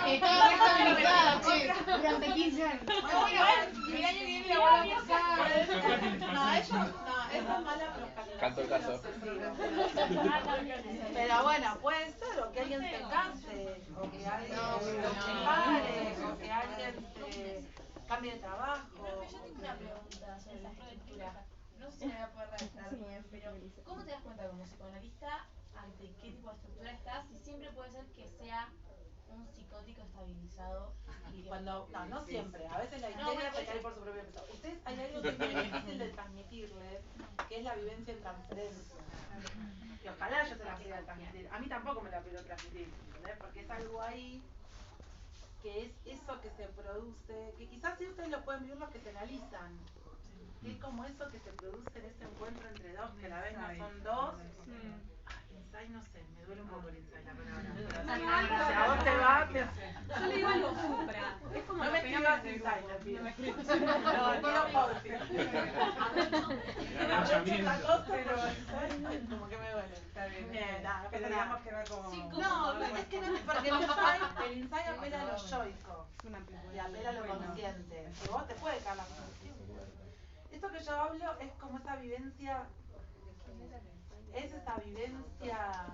Estaba restabilizada, che, durante 15 años. El año que viene la voy a pasar. No, eso es mala, pero Canto el caso. Pero bueno, puede ser, o que alguien se case, o que alguien se separe, o que alguien se cambie de trabajo. Profe, yo tengo una pregunta sobre la estructura. No sé si me voy a poder redactar bien, pero ¿cómo te das cuenta como psicoanalista ante qué tipo de estructura estás? Y siempre puede ser que sea un psicótico estabilizado. Cuando, no siempre, a veces la histeria se cae por su propio peso. Ustedes hay algo que es muy difícil de transmitirles, que es la vivencia en transferencia. Y ojalá yo se la pudiera transmitir. A mí tampoco me la puedo transmitir, ¿entendés? Porque es algo ahí que es eso que se produce, que quizás sí ustedes lo pueden vivir los que se analizan. Que es como eso que se produce en ese encuentro entre dos, que a la vez no son dos. insight, no sé, me duele un poco el insight, la palabra. Si a vos te va, Yo le digo algo supra. Es como no me escribas insight, lo pido. No, no lo puedo decir. Pero como que me duele. Está bien. Nada, pero digamos que va como... No, es que no, porque el insight apela a lo yoico. Y apela a lo consciente. Que vos te puede caer la esto que yo hablo es como esa vivencia. Es esa vivencia.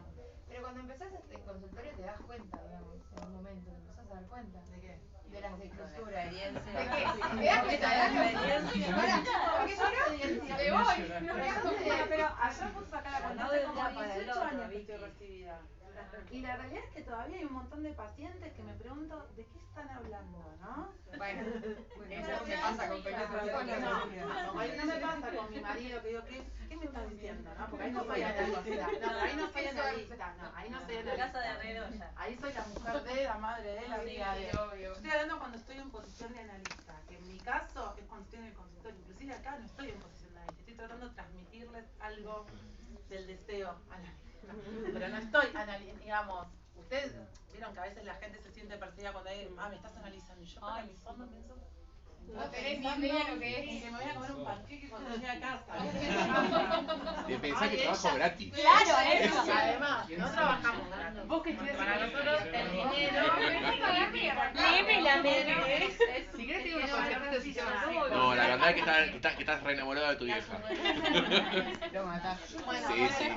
Pero cuando empezás el consultorio te das cuenta, digamos, en un momento, te empezás a dar cuenta. ¿De qué? De las estructuras. ¿De qué? ¿Te das cuenta de la experiencia? Porque yo no me voy. Pero ayer puedo sacar la cuenta hace como 18 años que estoy recibida. Y la realidad es que todavía hay un montón de pacientes que me pregunto de qué están hablando, ¿no? Bueno, eso me pasa con no me pasa con mi marido que digo, ¿qué me estás diciendo? ¿No? Porque ahí no soy analista. No, ahí no soy analista. No, ahí no soy analista. Casa de arreglo ya. Ahí soy la mujer de, la madre de, la amiga de. obvio. Yo estoy hablando cuando estoy en posición de analista, que en mi caso es cuando estoy en el consultorio. Inclusive acá no estoy en posición de analista, estoy tratando de transmitirles algo del deseo analista. Pero no estoy digamos, ustedes vieron que a veces la gente se siente perseguida cuando hay, me estás analizando, y yo para mi fondo pienso, no tenés ni idea lo que es. Que me voy a comer un panqueque cuando llegue a casa. De pensar que trabajo gratis. Claro, eso. Y además, no trabajamos gratis. Vos que estudias para nosotros el dinero. Si querés te digo unos conceptos de sistema. No, la verdad es que estás re enamorado de tu vieja. Lo matás. Sí, sí.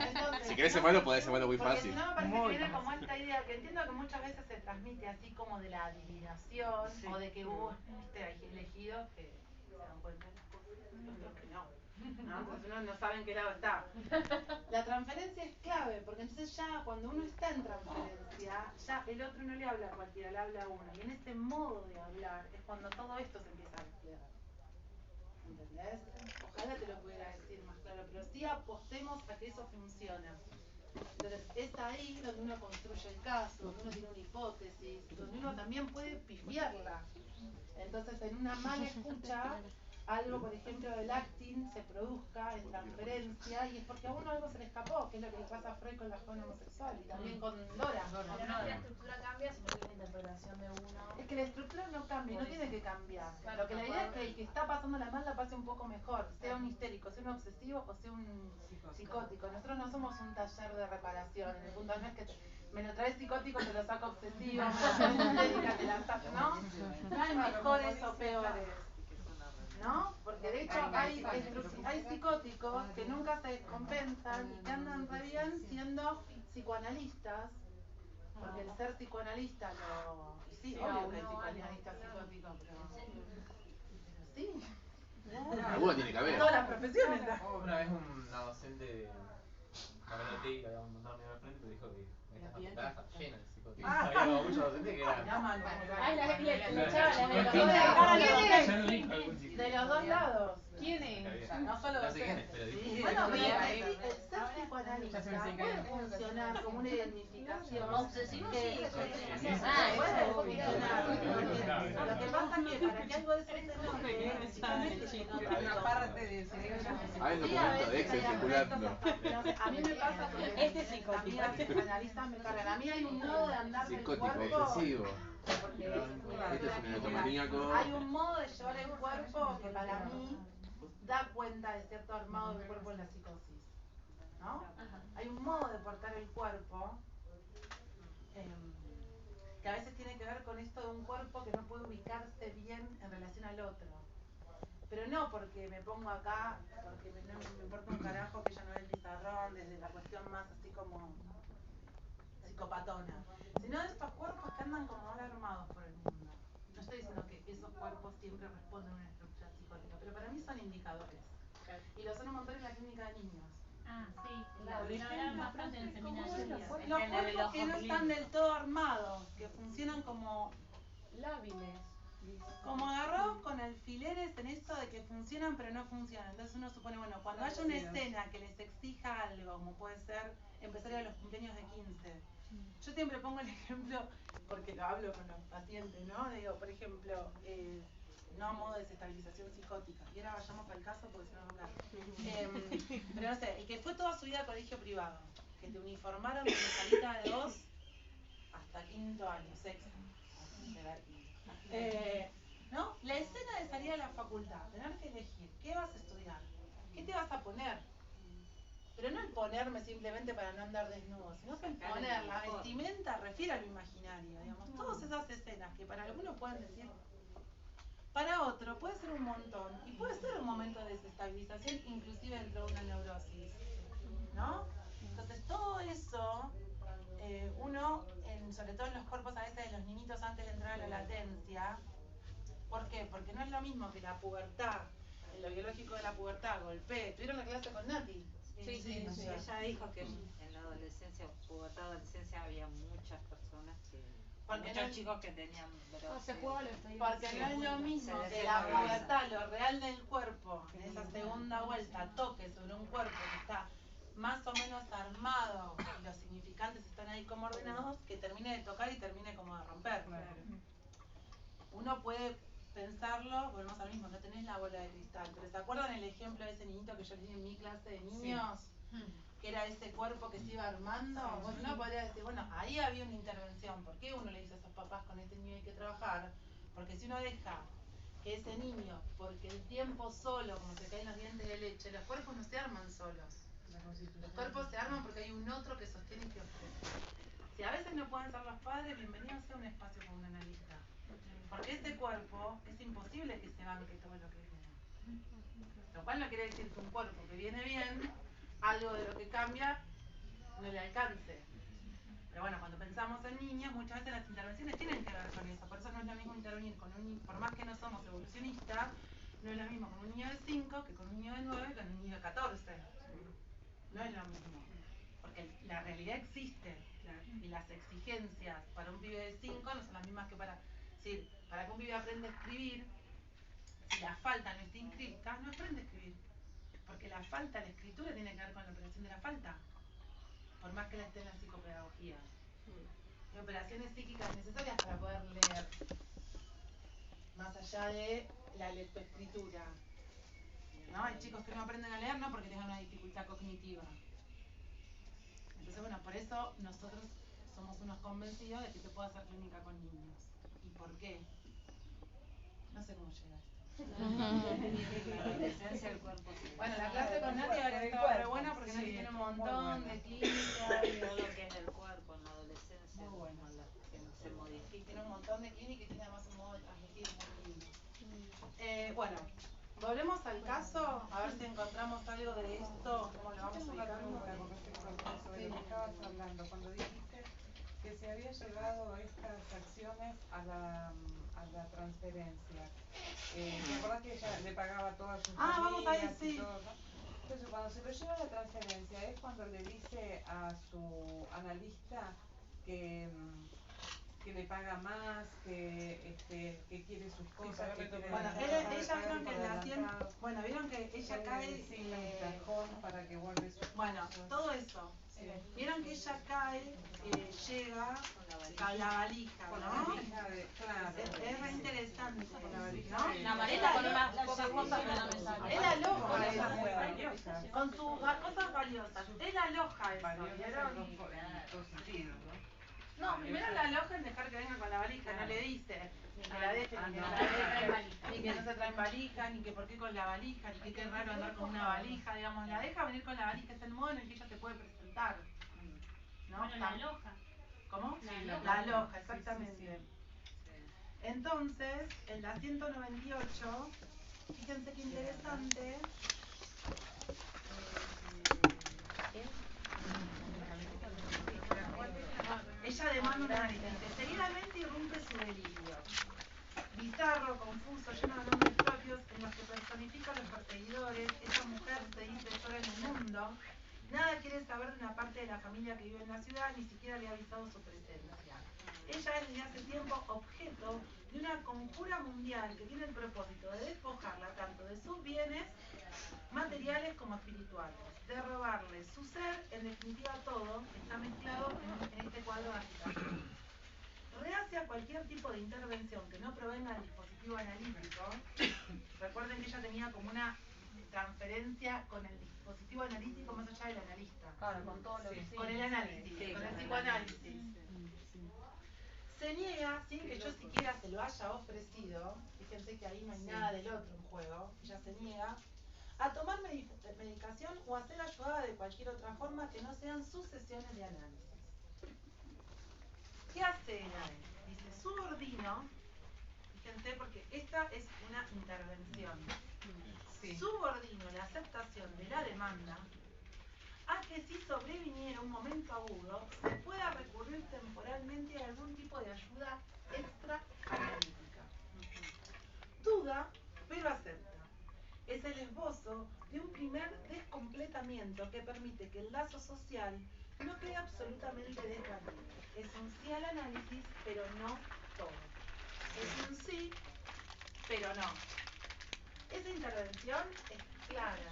Si querés ser malo, podés ser malo muy fácil. Si no, me parece que tiene como esta idea que entiendo que muchas veces se transmite así como de la adivinación o de que hubo elegidos que se dan cuenta de las cosas y otros que no. Entonces uno no sabe en qué lado está. La transferencia es clave, porque entonces ya cuando uno está en transferencia, ya el otro no le habla a cualquiera, le habla a uno. Y en ese modo de hablar es cuando todo esto se empieza a desplegar. ¿Entendés? Ojalá te lo pudiera decir más claro, pero sí apostemos a que eso funciona. Entonces es ahí donde uno construye el caso, donde uno tiene una hipótesis, donde uno también puede pifiarla. Entonces en una mala escucha, algo por ejemplo del acting se produzca en transferencia y es porque a uno algo se le escapó, que es lo que le pasa a Freud con la joven homosexual y también con Dora. Pero no es que la estructura cambia, sino que la interpretación de uno. Es que la estructura no cambia, no tiene que cambiar. Claro, Lo que la idea es que el que está pasándola mal la pase un poco mejor, sea un histérico, sea un obsesivo o sea un psicótico. Nosotros no somos un taller de reparación, en el punto no es que me lo traes psicótico, te lo saco obsesivo, me lo traes histérica, te la saco, ¿no? No hay mejores o peores, ¿no? Porque de hecho hay psicóticos que nunca se descompensan y que andan re bien siendo psicoanalistas, porque el ser psicoanalista lo... Y sí, obvio que hay psicoanalistas psicóticos, pero sí. Alguno tiene que haber. Todas las profesiones. Una vez una docente de carrera TI que había un montón de al frente, pero dijo que esta facultad está llena de psicóticos. Había muchos docentes que eran... Ay, la que escuchaba, de los dos lados. ¿Quién es? No solo no sé quién es, pero sí. Bueno, pero el ser psicoanalista puede funcionar como una identificación. Obsesivo sí. Puede funcionar. Lo que pasa es que para que algo de eso se note, una parte del cerebro. Hay un documento de Excel circulando. A mí me pasa que Este psicótico. analistas me cargan. A mí hay un modo de andar del Psicótico, cuerpo. obsesivo. Porque Este es un erotomaníaco. hay un modo de llevar el cuerpo que para mí da cuenta de cierto armado del cuerpo en la psicosis, ¿no? Hay un modo de portar el cuerpo que a veces tiene que ver con esto de un cuerpo que no puede ubicarse bien en relación al otro. Pero no porque me pongo acá, porque no me importa un carajo que ella no ve el pizarrón, desde la cuestión más así como psicopatona, sino de estos cuerpos que andan como mal armados por el mundo. No estoy diciendo que esos cuerpos siempre responden a una estructura psicótica, pero para mí son indicadores. Y lo son un montón en la clínica de niños. Ah, sí, lo hablaron bastante en el seminario. Los cuerpos que no están del todo armados, que funcionan como lábiles. Como agarrados con alfileres en esto de que funcionan pero no funcionan. Entonces uno supone, bueno, cuando haya una escena que les exija algo, como puede ser empezar a los cumpleaños de 15, yo siempre pongo el ejemplo, porque lo hablo con los pacientes, ¿no? Digo, por ejemplo, no a modo de desestabilización psicótica, y ahora vayamos al caso porque si no hablar. Pero no sé, el que fue toda su vida a colegio privado, que te uniformaron desde salita de 2 hasta 5º año, sexto. ¿No? La escena de salir a la facultad, tener que elegir qué vas a estudiar, qué te vas a poner. Pero no el ponerme simplemente para no andar desnudo, sino que el poner la vestimenta refiere a lo imaginario, digamos. Todas esas escenas que para algunos pueden decir, para otro puede ser un montón y puede ser un momento de desestabilización, inclusive dentro de una neurosis, ¿no? Entonces todo eso, uno, sobre todo en los cuerpos a veces de los niñitos antes de entrar a la latencia, ¿por qué? Porque no es lo mismo que la pubertad, en lo biológico de la pubertad, golpee. ¿Tuvieron la clase con Nati? Sí. Ella dijo que en la adolescencia, pubertad, adolescencia, había muchas personas muchos chicos que tenían porque no es lo mismo que la pubertad, lo real del cuerpo, en esa segunda vuelta, toque sobre un cuerpo que está más o menos armado y los significantes están ahí como ordenados, que termine de tocar y termine como de romper. Uno puede pensarlo, volvemos al mismo, no tenés la bola de cristal, pero ¿se acuerdan el ejemplo de ese niñito que yo les di en mi clase de niños? Sí. Que era ese cuerpo que se iba armando. Bueno, uno podría decir, bueno, ahí había una intervención. ¿Por qué uno le dice a esos papás, con este niño hay que trabajar? Porque si uno deja que ese niño, porque el tiempo solo, como se caen los dientes de leche, los cuerpos no se arman solos. Los cuerpos se arman porque hay un otro que sostiene y que ofrece. Si a veces no pueden ser los padres, bienvenidos sea un espacio con un analista. Porque ese cuerpo es imposible que se banque todo lo que viene. Lo cual no quiere decir que un cuerpo que viene bien, algo de lo que cambia, no le alcance. Pero bueno, cuando pensamos en niños, muchas veces las intervenciones tienen que ver con eso. Por eso no es lo mismo intervenir con un niño, por más que no somos evolucionistas, no es lo mismo con un niño de 5 que con un niño de 9 que con un niño de 14. No es lo mismo. Porque la realidad existe. Y las exigencias para un pibe de 5 no son las mismas que para... Es decir, para que un pibe aprenda a escribir, si la falta no está inscrita, no aprende a escribir. Porque la falta, la escritura tiene que ver con la operación de la falta. Por más que la esté en la psicopedagogía. Hay operaciones psíquicas necesarias para poder leer. Más allá de la lectoescritura. ¿No? Hay chicos que no aprenden a leer no porque tengan una dificultad cognitiva. Entonces, bueno, por eso nosotros somos unos convencidos de que se puede hacer clínica con niños. ¿Y por qué? No sé cómo llega esto. Bueno, la clase con Nati ahora estaba re buena porque Nati tiene un montón de clínicas. Todo lo que es el cuerpo en la adolescencia, muy bueno, que se modifica. Tiene un montón de clínicas y tiene además un modo de transmitir muy lindo. Bueno, volvemos al caso, a ver si encontramos algo de esto, cómo lo vamos a ubicar. Sobre lo que estabas hablando, cuando dijiste que se había llevado estas acciones a la transferencia. ¿Te acordás que ella le pagaba todas sus familias y todo, ¿no? Entonces, cuando se lo lleva a la transferencia, es cuando le dice a su analista que le paga más, que quiere sus cosas, que quiere... Bueno, ella vieron que le hacían... Bueno, vieron que ella cae... un cajón para que guarde sus cosas. Bueno, todo eso. Sí. Vieron que ella cae, llega con la valija, ¿no? Es re interesante, ¿no? La maleta con unas pocas cosas en la mesa. Es la loja esa. Con sus cosas valiosas. Es la loja esa, ¿vieron? No, primero la aloja en dejar que venga con la valija, no le dice ni que la deje, ni que no la deje, ni que no se traen valija, ni que por qué con la valija, ni que qué raro andar con una valija, digamos, la deja venir con la valija, es el modo en el que ella se puede presentar. ¿No? Bueno, la aloja. ¿Cómo? La aloja, exactamente. Entonces, en la 198, fíjense qué interesante. Ella demanda una analista. Seguidamente irrumpe su delirio. Bizarro, confuso, lleno de nombres propios en los que personifica a los perseguidores. Esa mujer se dice sola en el mundo. Nada quiere saber de una parte de la familia que vive en la ciudad, ni siquiera le ha avisado su presencia. Ella es desde hace tiempo objeto de una conjura mundial que tiene el propósito de despojarla tanto de sus bienes materiales como espirituales, de robarle su ser, en definitiva todo está mezclado en este cuadro de agitación. Reacia a cualquier tipo de intervención que no provenga del dispositivo analítico. Recuerden que ella tenía como una transferencia con el dispositivo analítico más allá del analista. Claro, con todo lo que Con el análisis, sí, con el psicoanálisis. Se niega, sin que yo siquiera se lo haya ofrecido, fíjense que ahí no hay nada del otro en juego, ella se niega, a tomar medicación o a ser ayudada de cualquier otra forma que no sean sus sesiones de análisis. ¿Qué hace él ahí? Dice, subordino, fíjense porque esta es una intervención, subordino la aceptación de la demanda a que si sobreviniera un momento agudo, se pueda recurrir temporalmente a algún tipo de ayuda extra analítica. Duda, pero acepta. Es el esbozo de un primer descompletamiento que permite que el lazo social no quede absolutamente desvanecido. Es un sí al análisis, pero no todo. Es un sí, pero no. Esa intervención es clara.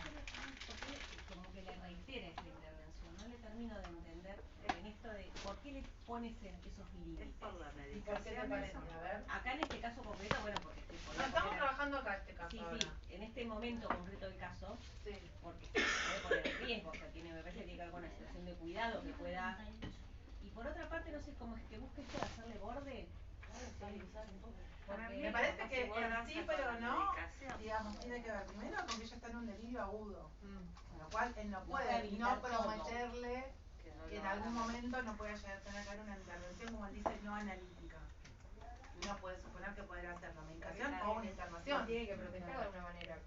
Como que le reitera esa intervención, no le termino de entender en esto de por qué le pone esos límites. Es por la ¿Y por qué te parece? A ver. Acá en este caso concreto, bueno, porque no, estamos trabajando acá este caso. Sí, ahora. sí, en este momento concreto del caso, sí. Porque puede poner en riesgo, o sea, me parece que tiene que ver con una situación de cuidado que pueda. Y por otra parte, no sé, como es que busca esto de hacerle borde. Me parece que el sí pero no, digamos, tiene que ver primero con que ella está en un delirio agudo, con lo cual él no puede no prometerle que en algún momento no pueda llegar a tener una intervención, como él dice, no analítica. Uno puede suponer que podrá hacer la medicación o una internación. Tiene que proteger de alguna manera.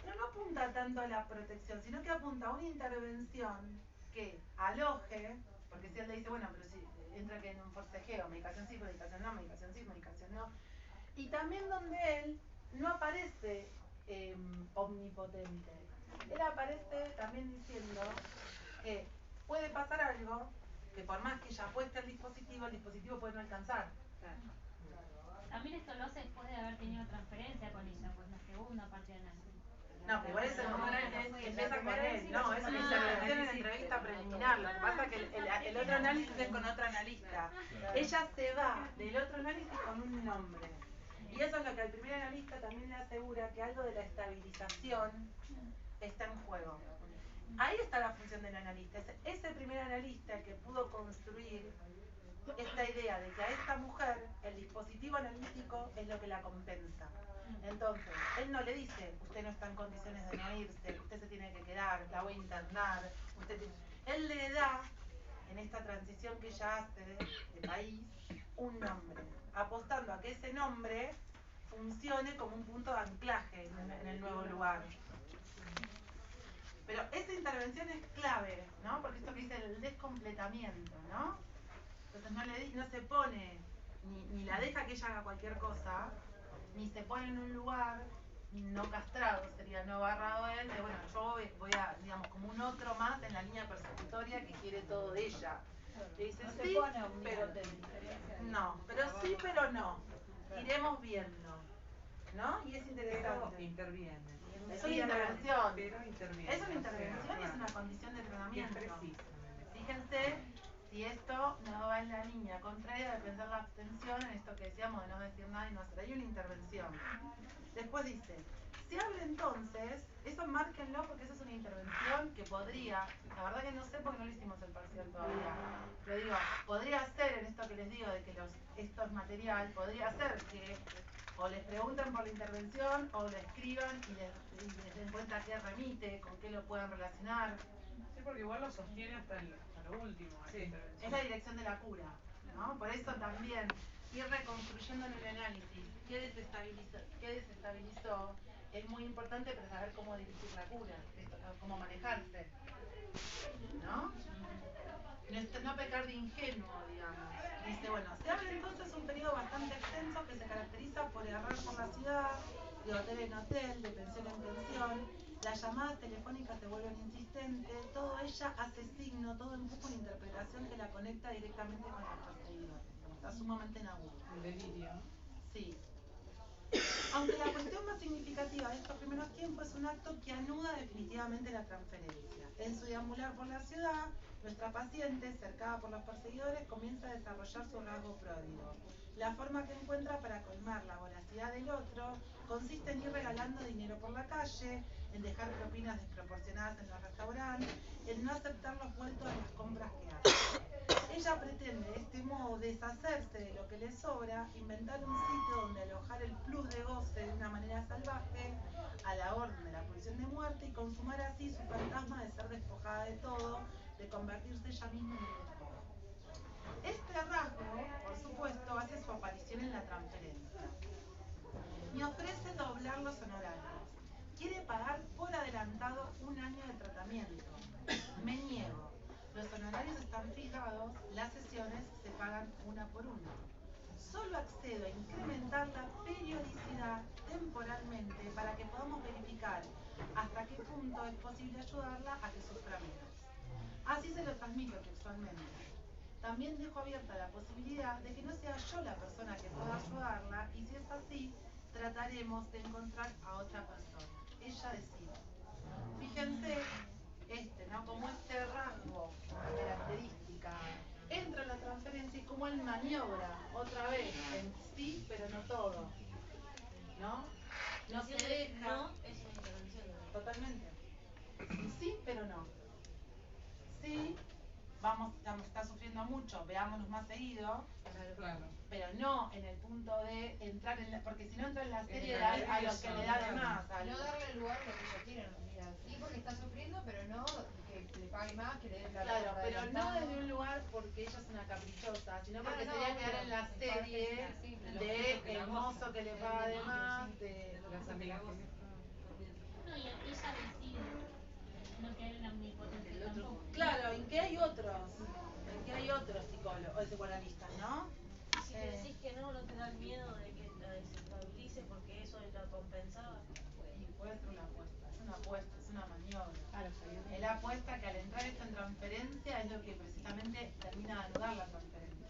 Pero no apunta tanto a la protección, sino que apunta a una intervención que aloje, porque si él le dice, bueno, pero si entra que en un forcejeo, medicación sí, medicación no, medicación sí, medicación no. Y también donde él no aparece omnipotente. Él aparece también diciendo que puede pasar algo que por más que ella apueste el dispositivo puede no alcanzar. También esto lo hace después de haber tenido transferencia con ella, pues la segunda parte de análisis. No, pero igual es empieza con él, no, es una intervención en la entrevista preliminar. Lo que pasa es que el otro análisis es con otro analista. Ella se va del otro análisis con un nombre. Y eso es lo que al primer analista también le asegura que algo de la estabilización está en juego. Ahí está la función del analista. Es ese primer analista el que pudo construir esta idea de que a esta mujer el dispositivo analítico es lo que la compensa. Entonces, él no le dice, usted no está en condiciones de no irse, usted se tiene que quedar, la voy a internar, él le da, en esta transición que ella hace de país, un nombre, apostando a que ese nombre funcione como un punto de anclaje en el nuevo lugar. Pero esa intervención es clave, ¿no? Porque esto que dice el descompletamiento, ¿no? Entonces no se pone, ni la deja que ella haga cualquier cosa, ni se pone en un lugar no castrado, sería no agarrado a él, de bueno, yo voy a, digamos, como un otro más en la línea persecutoria que quiere todo de ella. Le dice, no sí, se pone pero no, pero sí, pero no. Iremos viendo, ¿no? Y es interesante. Pero interviene. Es una intervención. Pero interviene. Es una intervención y es una condición de entrenamiento. Fíjense si esto no va en la línea contraria de pensar la abstención en esto que decíamos de no decir nada y no hacer. Hay una intervención. Después dice, se abre entonces, eso márquenlo porque eso es una intervención que podría, la verdad que no sé porque no le hicimos el parcial todavía, pero digo, podría ser en esto que les digo de que esto es material, podría ser que o les pregunten por la intervención o le escriban y les den cuenta a qué remite, con qué lo pueden relacionar. Sí, porque igual lo sostiene hasta lo último. Sí. Es la dirección de la cura, ¿no? Por eso también ir reconstruyendo en el análisis qué desestabilizó es muy importante para saber cómo dirigir la cura, cómo manejarse, ¿no? No pecar de ingenuo, digamos. Dice, bueno, se abre entonces un periodo bastante extenso que se caracteriza por errar por la ciudad, de hotel en hotel, de pensión en pensión. Las llamadas telefónicas se vuelven insistentes, todo ella hace signo, todo empuja una interpretación que la conecta directamente con los perseguidores. Está sumamente en agudo. El delirio. Sí. Aunque la cuestión más significativa de estos primeros tiempos es un acto que anuda definitivamente la transferencia. En su deambular por la ciudad, nuestra paciente, cercada por los perseguidores, comienza a desarrollar su rasgo pródigo. La forma que encuentra para colmar la voracidad del otro consiste en ir regalando dinero por la calle, en dejar propinas desproporcionadas en los restaurantes, en no aceptar los vueltos de las compras que hace. Ella pretende de este modo deshacerse de lo que le sobra, inventar un sitio donde alojar el plus de goce de una manera salvaje, a la orden de la pulsión de muerte, y consumar así su fantasma de ser despojada de todo, de convertirse ella misma en el despojo. Este rasgo, por supuesto, hace su aparición en la transferencia. Me ofrece doblar los honorarios. Quiere pagar por adelantado un año de tratamiento. Me niego. Los honorarios están fijados, las sesiones se pagan una por una. Solo accedo a incrementar la periodicidad temporalmente para que podamos verificar hasta qué punto es posible ayudarla a que sufra menos. Así se lo transmito textualmente. También dejo abierta la posibilidad de que no sea yo la persona que pueda ayudarla, y si es así, trataremos de encontrar a otra persona. Ella decide. Fíjense, ¿no? Como este rasgo, característica, entra en la transferencia y como él maniobra otra vez en sí, pero no todo. ¿No? No se deja. No es una intervención. Totalmente. Sí, pero no. Sí, vamos, está sufriendo mucho, veámonos más seguido, Claro. pero no en el punto de entrar en la, porque si no entra en la serie a lo que le da de más. No darle lugar a lo que ella quiere en realidad. Sí, porque está sufriendo, pero no que le pague más, que le dé plata. Claro, por pero no adelantado. desde un lugar porque ella es una caprichosa, sino porque No, sería no, quedar en la es serie parte, sí, de el mozo que le paga de más, de Las amigas que No, y ella decide, no quedar en la omnipotencia tampoco. Claro, en que hay otros psicólogos o psicoanalistas, ¿no? Si te decís que no te da el miedo de que la desestabilice porque eso la compensaba. Y puede ser una apuesta, es una maniobra. Él apuesta que al entrar esto en transferencia es lo que precisamente termina de anudar la transferencia.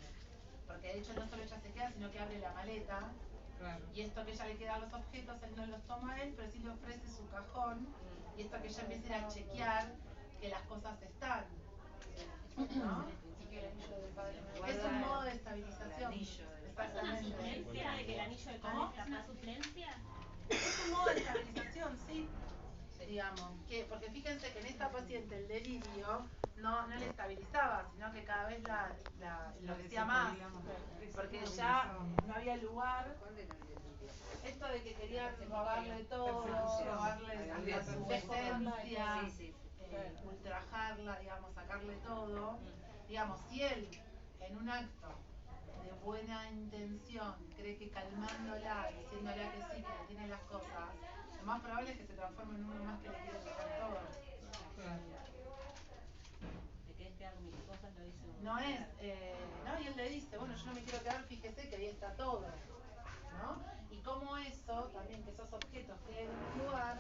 Porque de hecho no solo ella se queda, sino que abre la maleta. Claro. Y esto que ella le queda los objetos, él no los toma a él, pero sí le ofrece su cajón. Y esto que ella empieza a ir a chequear que las cosas están. ¿No? Es un modo de estabilización. Exactamente. ¿Suplencia de que el anillo de ¿Cómo? es una suplencia? Es un modo de estabilización, sí. Digamos, que, porque fíjense que en esta paciente el delirio no le estabilizaba, sino que cada vez la enloquecía más. Porque ya no había lugar. Esto de que quería robarle todo, robarle hasta su esencia, ultrajarla, digamos, sacarle todo. Digamos, si él en un acto de buena intención cree que calmándola, diciéndole que sí, que le tiene las cosas, lo más probable es que se transforme en uno más que le quiere sacar todo. ¿Te querés quedar con mis cosas? Lo dice un... No es, no, y él le dice, bueno, yo no me quiero quedar, fíjese que ahí está todo, ¿no? Y como eso, también que esos objetos queden en un lugar,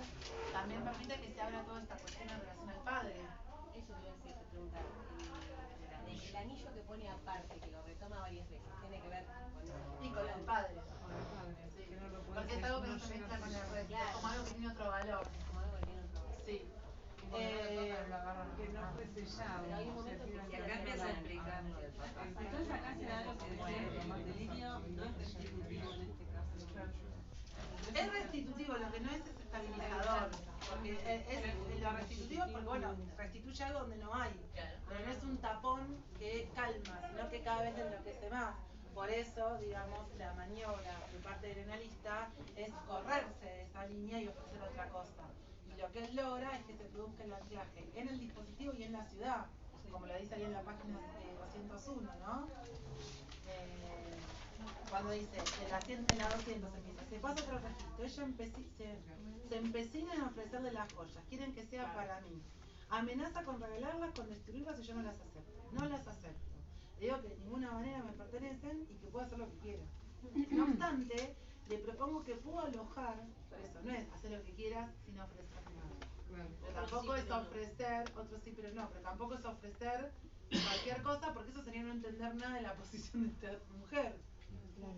también permite que se abra toda esta cuestión en relación al padre. Eso te iba a decir, te preguntar. El anillo que pone aparte, que lo retoma varias veces, ¿tiene que ver con eso? Y con el padre. Con el padre, sí, que no lo puede Porque es algo que no se mezcla con el resto, como algo que tiene otro valor. Como algo que tiene otro valor. Sí. Que no fue sellado. Pero hay un momento que Y acá empieza a explicar lo del papá. Entonces acá se da lo que decía el delirio no es restitutivo en este caso. Es restitutivo, lo que no es estabilizador. Porque es lo restitutivo porque, bueno, restituye algo donde no hay. Pero no es un tapón que calma, sino que cada vez enloquece más. Por eso, digamos, la maniobra de parte del analista es correrse de esa línea y ofrecer otra cosa. Y lo que él logra es que se produzca el anclaje en el dispositivo y en la ciudad, como lo dice ahí en la página 201, ¿no? Cuando dice, en la 200 empieza, se pasa otro registro, ella se empecina en ofrecerle las joyas, quieren que sea para mí. Amenaza con regalarlas, con destruirlas y yo no las acepto. No las acepto. Le digo que de ninguna manera me pertenecen y que puedo hacer lo que quiera. No obstante, le propongo que puedo alojar, por eso no es hacer lo que quieras sin ofrecer nada. Pero tampoco es ofrecer, otro sí pero no, pero tampoco es ofrecer cualquier cosa porque eso sería no entender nada de la posición de esta mujer.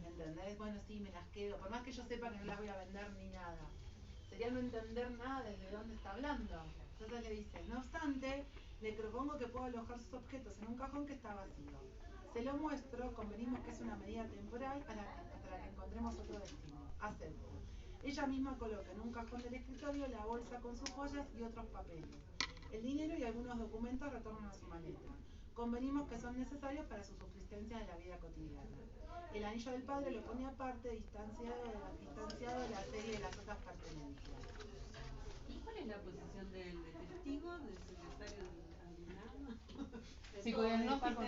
¿Entendés? Bueno, sí, me las quedo, por más que yo sepa que no las voy a vender ni nada. Sería no entender nada desde dónde está hablando. Entonces le dice, no obstante, le propongo que pueda alojar sus objetos en un cajón que está vacío. Se lo muestro, convenimos que es una medida temporal hasta la que encontremos otro destino. Acepto. Ella misma coloca en un cajón del escritorio la bolsa con sus joyas y otros papeles. El dinero y algunos documentos retornan a su maleta. Convenimos que son necesarios para su subsistencia en la vida cotidiana. El anillo del padre lo pone aparte, distanciado de la serie de las otras pertenencias. ¿Y cuál es la posición del testigo, del secretario del alumnado? Psicodiagnóstico.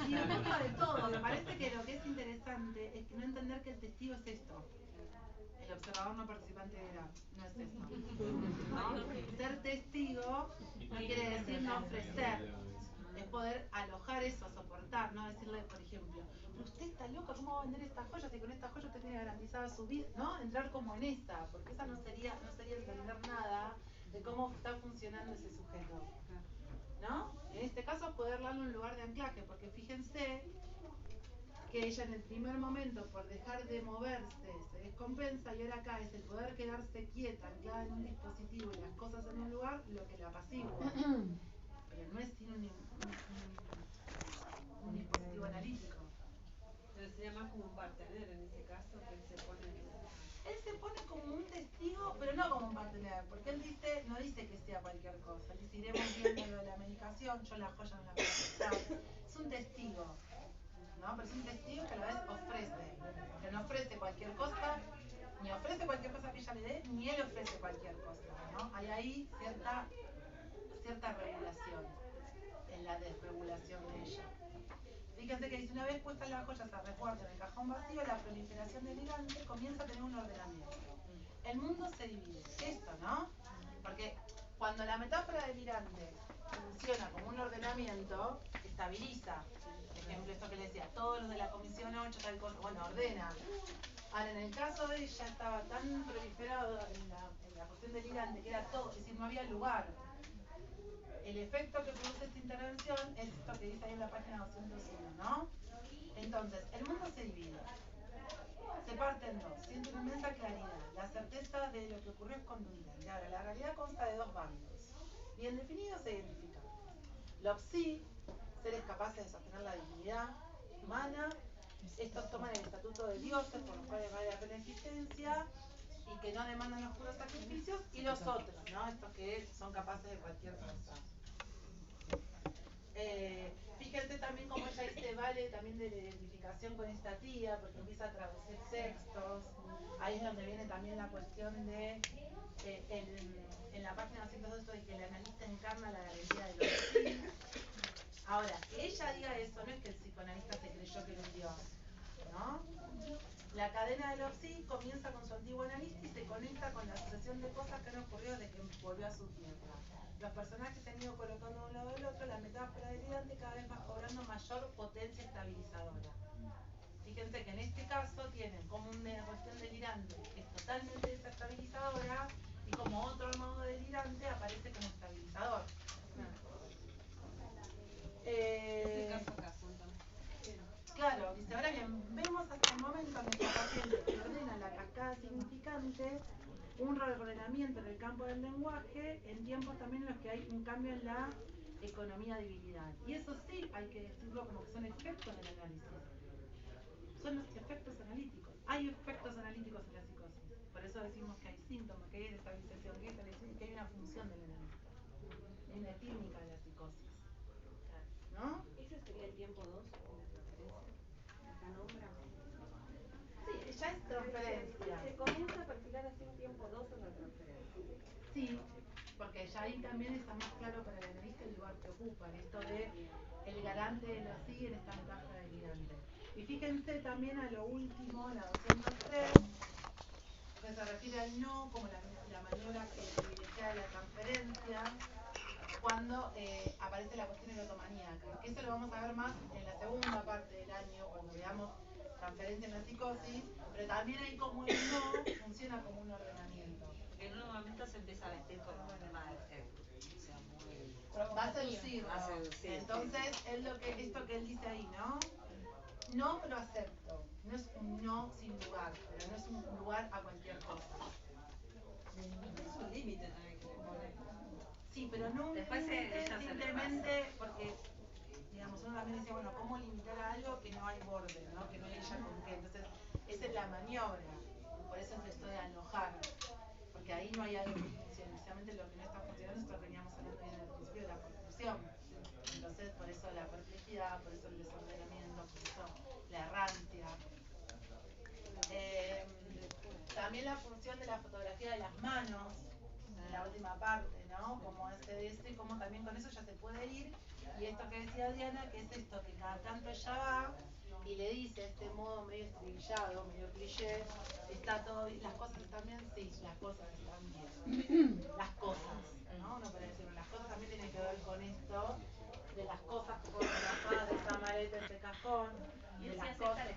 Sí, un poco de todo. Me parece que lo que es interesante es que no entender que el testigo es esto. El observador no participante era, no es eso. ¿No? Ser testigo no quiere decir no ofrecer. Es poder alojar eso, soportar, no decirle, por ejemplo, pero usted está loca, ¿cómo va a vender estas joyas? Y con estas joyas usted tiene garantizada su vida, ¿no? Entrar como en esa, porque esa no sería entender nada de cómo está funcionando ese sujeto, ¿no? En este caso poder darle un lugar de anclaje, porque fíjense que ella en el primer momento, por dejar de moverse, se descompensa, y ahora acá es el poder quedarse quieta, anclada en un dispositivo y las cosas en un lugar, lo que la apacigua. Pero no es sin un dispositivo analítico. Pero sería más como un partener en ese caso, que él se pone... Él se pone como un testigo, pero no como un partener, porque él dice, no dice que sea cualquier cosa. Él dice, iremos viendo lo de la medicación, yo la joya no la voy a aceptar. Es un testigo, ¿no? Pero es un testigo que a la vez ofrece. Pero no ofrece cualquier cosa, ni ofrece cualquier cosa que ella le dé, ni él ofrece cualquier cosa, ¿no? Hay ahí cierta regulación en la desregulación de ella. Fíjense que dice, una vez puestas las joyas a resguardo en el cajón vacío, la proliferación delirante comienza a tener un ordenamiento. El mundo se divide. Esto, ¿no? Porque cuando la metáfora delirante funciona como un ordenamiento, estabiliza. Por ejemplo, esto que le decía, todos los de la comisión 8, tal cosa, bueno, ordena. Ahora, en el caso de ella estaba tan proliferado en la cuestión delirante que era todo, es decir, no había lugar. El efecto que produce esta intervención es esto que dice ahí en la página 201, ¿no? Entonces, el mundo se divide. Se parte en dos. Siente una inmensa claridad. La certeza de lo que ocurrió es contundente. Ahora, la realidad consta de dos bandos, bien definidos e identificables. Los psi, seres capaces de sostener la dignidad humana. Estos toman el estatuto de dioses, por los cuales vale la pena existencia, y que no demandan oscuros sacrificios, y los otros, ¿no? Estos que son capaces de cualquier cosa. Fíjense también cómo ella dice vale también de la identificación con esta tía, porque empieza a traducir textos. Ahí es donde viene también la cuestión de en la página 202 esto de que el analista encarna la garantía de los sí. Ahora, que ella diga eso no es que el psicoanalista se creyó que era un dios, ¿no? La cadena de los sí comienza con su antiguo analista y se conecta con la sucesión de cosas que han ocurrido desde que volvió a su tierra. Los personajes se han ido colocando de un lado del otro, la metáfora delirante cada vez más cobrando mayor potencia estabilizadora. Fíjense que en este caso tienen como una cuestión delirante que es totalmente desestabilizadora y como otro modo delirante aparece como estabilizador. Claro, dice, ahora bien, vemos hasta el momento en el que la paciente que ordena la cascada significante un reordenamiento en el campo del lenguaje en tiempos también en los que hay un cambio en la economía de debilidad. Y eso sí hay que decirlo como que son efectos del análisis. Son los efectos analíticos. Hay efectos analíticos en la psicosis. Por eso decimos que hay síntomas, que hay desestabilización, que hay una función del análisis. Hay una clínica de la psicosis. ¿No? ¿Ese sería el tiempo 2 de la transferencia? ¿Acá nombra? Sí, ya es transferencia. Se comienza a perfilar así un tiempo 2 en la transferencia. Sí, porque ya ahí también está más claro para el analista el lugar que ocupa, esto de el garante de los sí en esta metáfora delirante. Y fíjense también a lo último, la 203, que se refiere al no como la maniobra que privilegia la transferencia, cuando aparece la cuestión erotomaníaca. Eso lo vamos a ver más en la segunda parte del año, cuando veamos transferencia en la psicosis, pero también hay como el no funciona como un ordenamiento. Porque en un momento se empieza a vestir como madre, o sea, muy... Va a seducirlo. Va a seducir. Entonces, es esto que él dice ahí, ¿no? No, pero acepto. No es un no sin lugar, pero no es un lugar a cualquier cosa. Es un límite también que le pone. Sí, pero no un Después límite ella se simplemente porque, digamos, uno también decía, bueno, ¿cómo limitar a algo que no hay borde, ¿no? Que no hay ella con qué? Entonces, esa es la maniobra. por eso es esto de alojar, porque ahí no hay algo que funcione, precisamente lo que no está funcionando es lo que veníamos hablando bien al principio de la construcción. Entonces, por eso la perplejidad, por eso el desordenamiento, por eso la errancia. También la función de la fotografía de las manos, en la última parte, ¿no? Como y como también con eso ya se puede ir. Y esto que decía Diana, que es esto, que cada tanto ella va y le dice este modo medio estribillado, medio cliché, está todo bien, las cosas están bien, sí, las cosas están bien. Las cosas, ¿no? No para decirlo, las cosas también tienen que ver con esto, de las cosas fotografadas, de esta maleta, este cajón, de las cosas.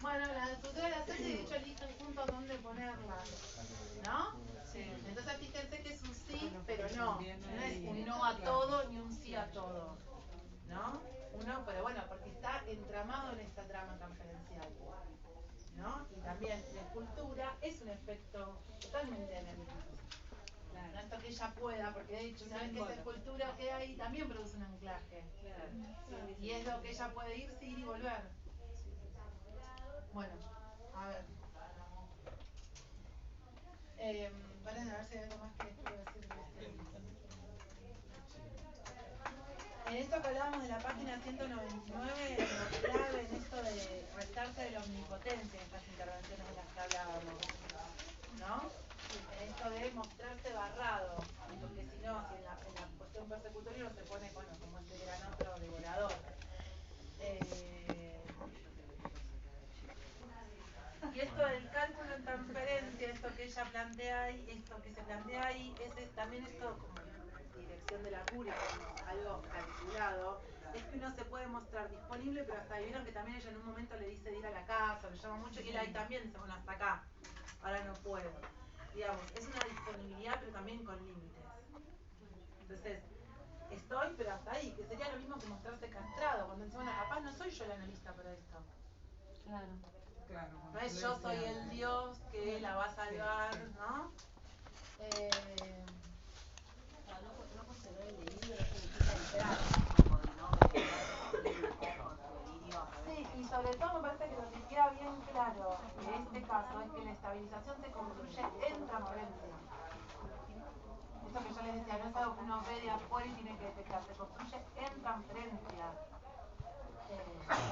Bueno, la escultura la hace y de hecho eligen juntos dónde ponerla, ¿no? Sí. Entonces fíjense que es un sí, pero no es un no a todo ni un sí a todo, ¿no? Uno, pero bueno, porque está entramado en esta trama transferencial, ¿no? Y también la escultura es un efecto totalmente analítico. No esto que ella pueda, porque de hecho, ¿saben que esa escultura que hay también produce un anclaje? Y es lo que ella puede irse, ir y volver. Bueno, a ver. Para a ver si hay algo más que les quiero decir de este. En esto que hablábamos de la página 199, lo clave en esto de restarse de la omnipotencia, en estas intervenciones de las que hablábamos, ¿no? En esto de mostrarse barrado, porque si no, si en la cuestión persecutoria no se pone, bueno, como este gran otro devorador. Y esto del cálculo en transferencia, esto que ella plantea ahí, esto que se plantea ahí, también esto como dirección de la cura, algo calculado, es que uno se puede mostrar disponible, pero hasta vieron que también ella en un momento le dice de ir a la casa, lo llama mucho, y él ahí también dice, bueno, hasta acá, ahora no puedo. Digamos, es una disponibilidad, pero también con límites. Entonces, estoy, pero hasta ahí, que sería lo mismo que mostrarse castrado, cuando dice, bueno, capaz no soy yo el analista para esto. Claro. No es yo soy el Dios que la va a salvar, ¿no? No poseer el delirio no significa entrar Sí, y sobre todo me parece que lo que queda bien claro en este caso es que la estabilización se construye en transferencia. Esto que yo les decía, no es algo que uno ve de afuera y tiene que detectar, se construye en transferencia.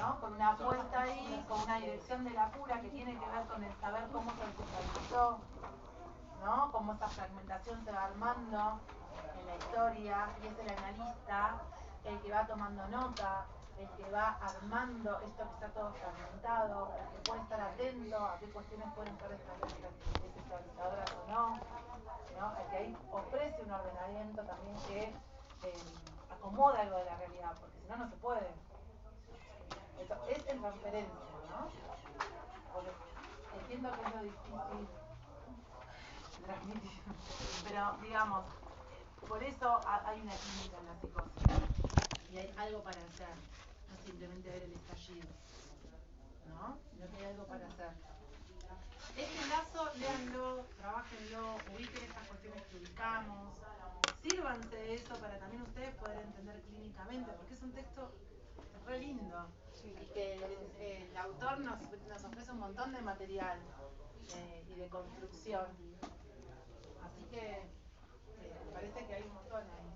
¿No? Con una apuesta ahí, con una dirección de la cura que tiene que ver con el saber cómo se estabilizó, ¿no? Cómo esa fragmentación se va armando en la historia, y es el analista el que va tomando nota, el que va armando esto que está todo fragmentado, el que puede estar atento a qué cuestiones pueden ser desestabilizadoras o no, ¿no? El que ahí ofrece un ordenamiento también que acomoda algo de la realidad, porque si no, no se puede. Eso es en transferencia, ¿no? Porque entiendo que es lo difícil transmitir, pero digamos, por eso hay una clínica en la psicosis y hay algo para hacer, no simplemente ver el estallido, ¿no? Sino que hay algo para hacer. Este lazo, léanlo, trabajenlo, ubiquen estas cuestiones que ubicamos, sírvanse de eso para también ustedes poder entender clínicamente, porque es un texto re lindo y que el autor nos ofrece un montón de material y de construcción, así que me parece que hay un montón ahí.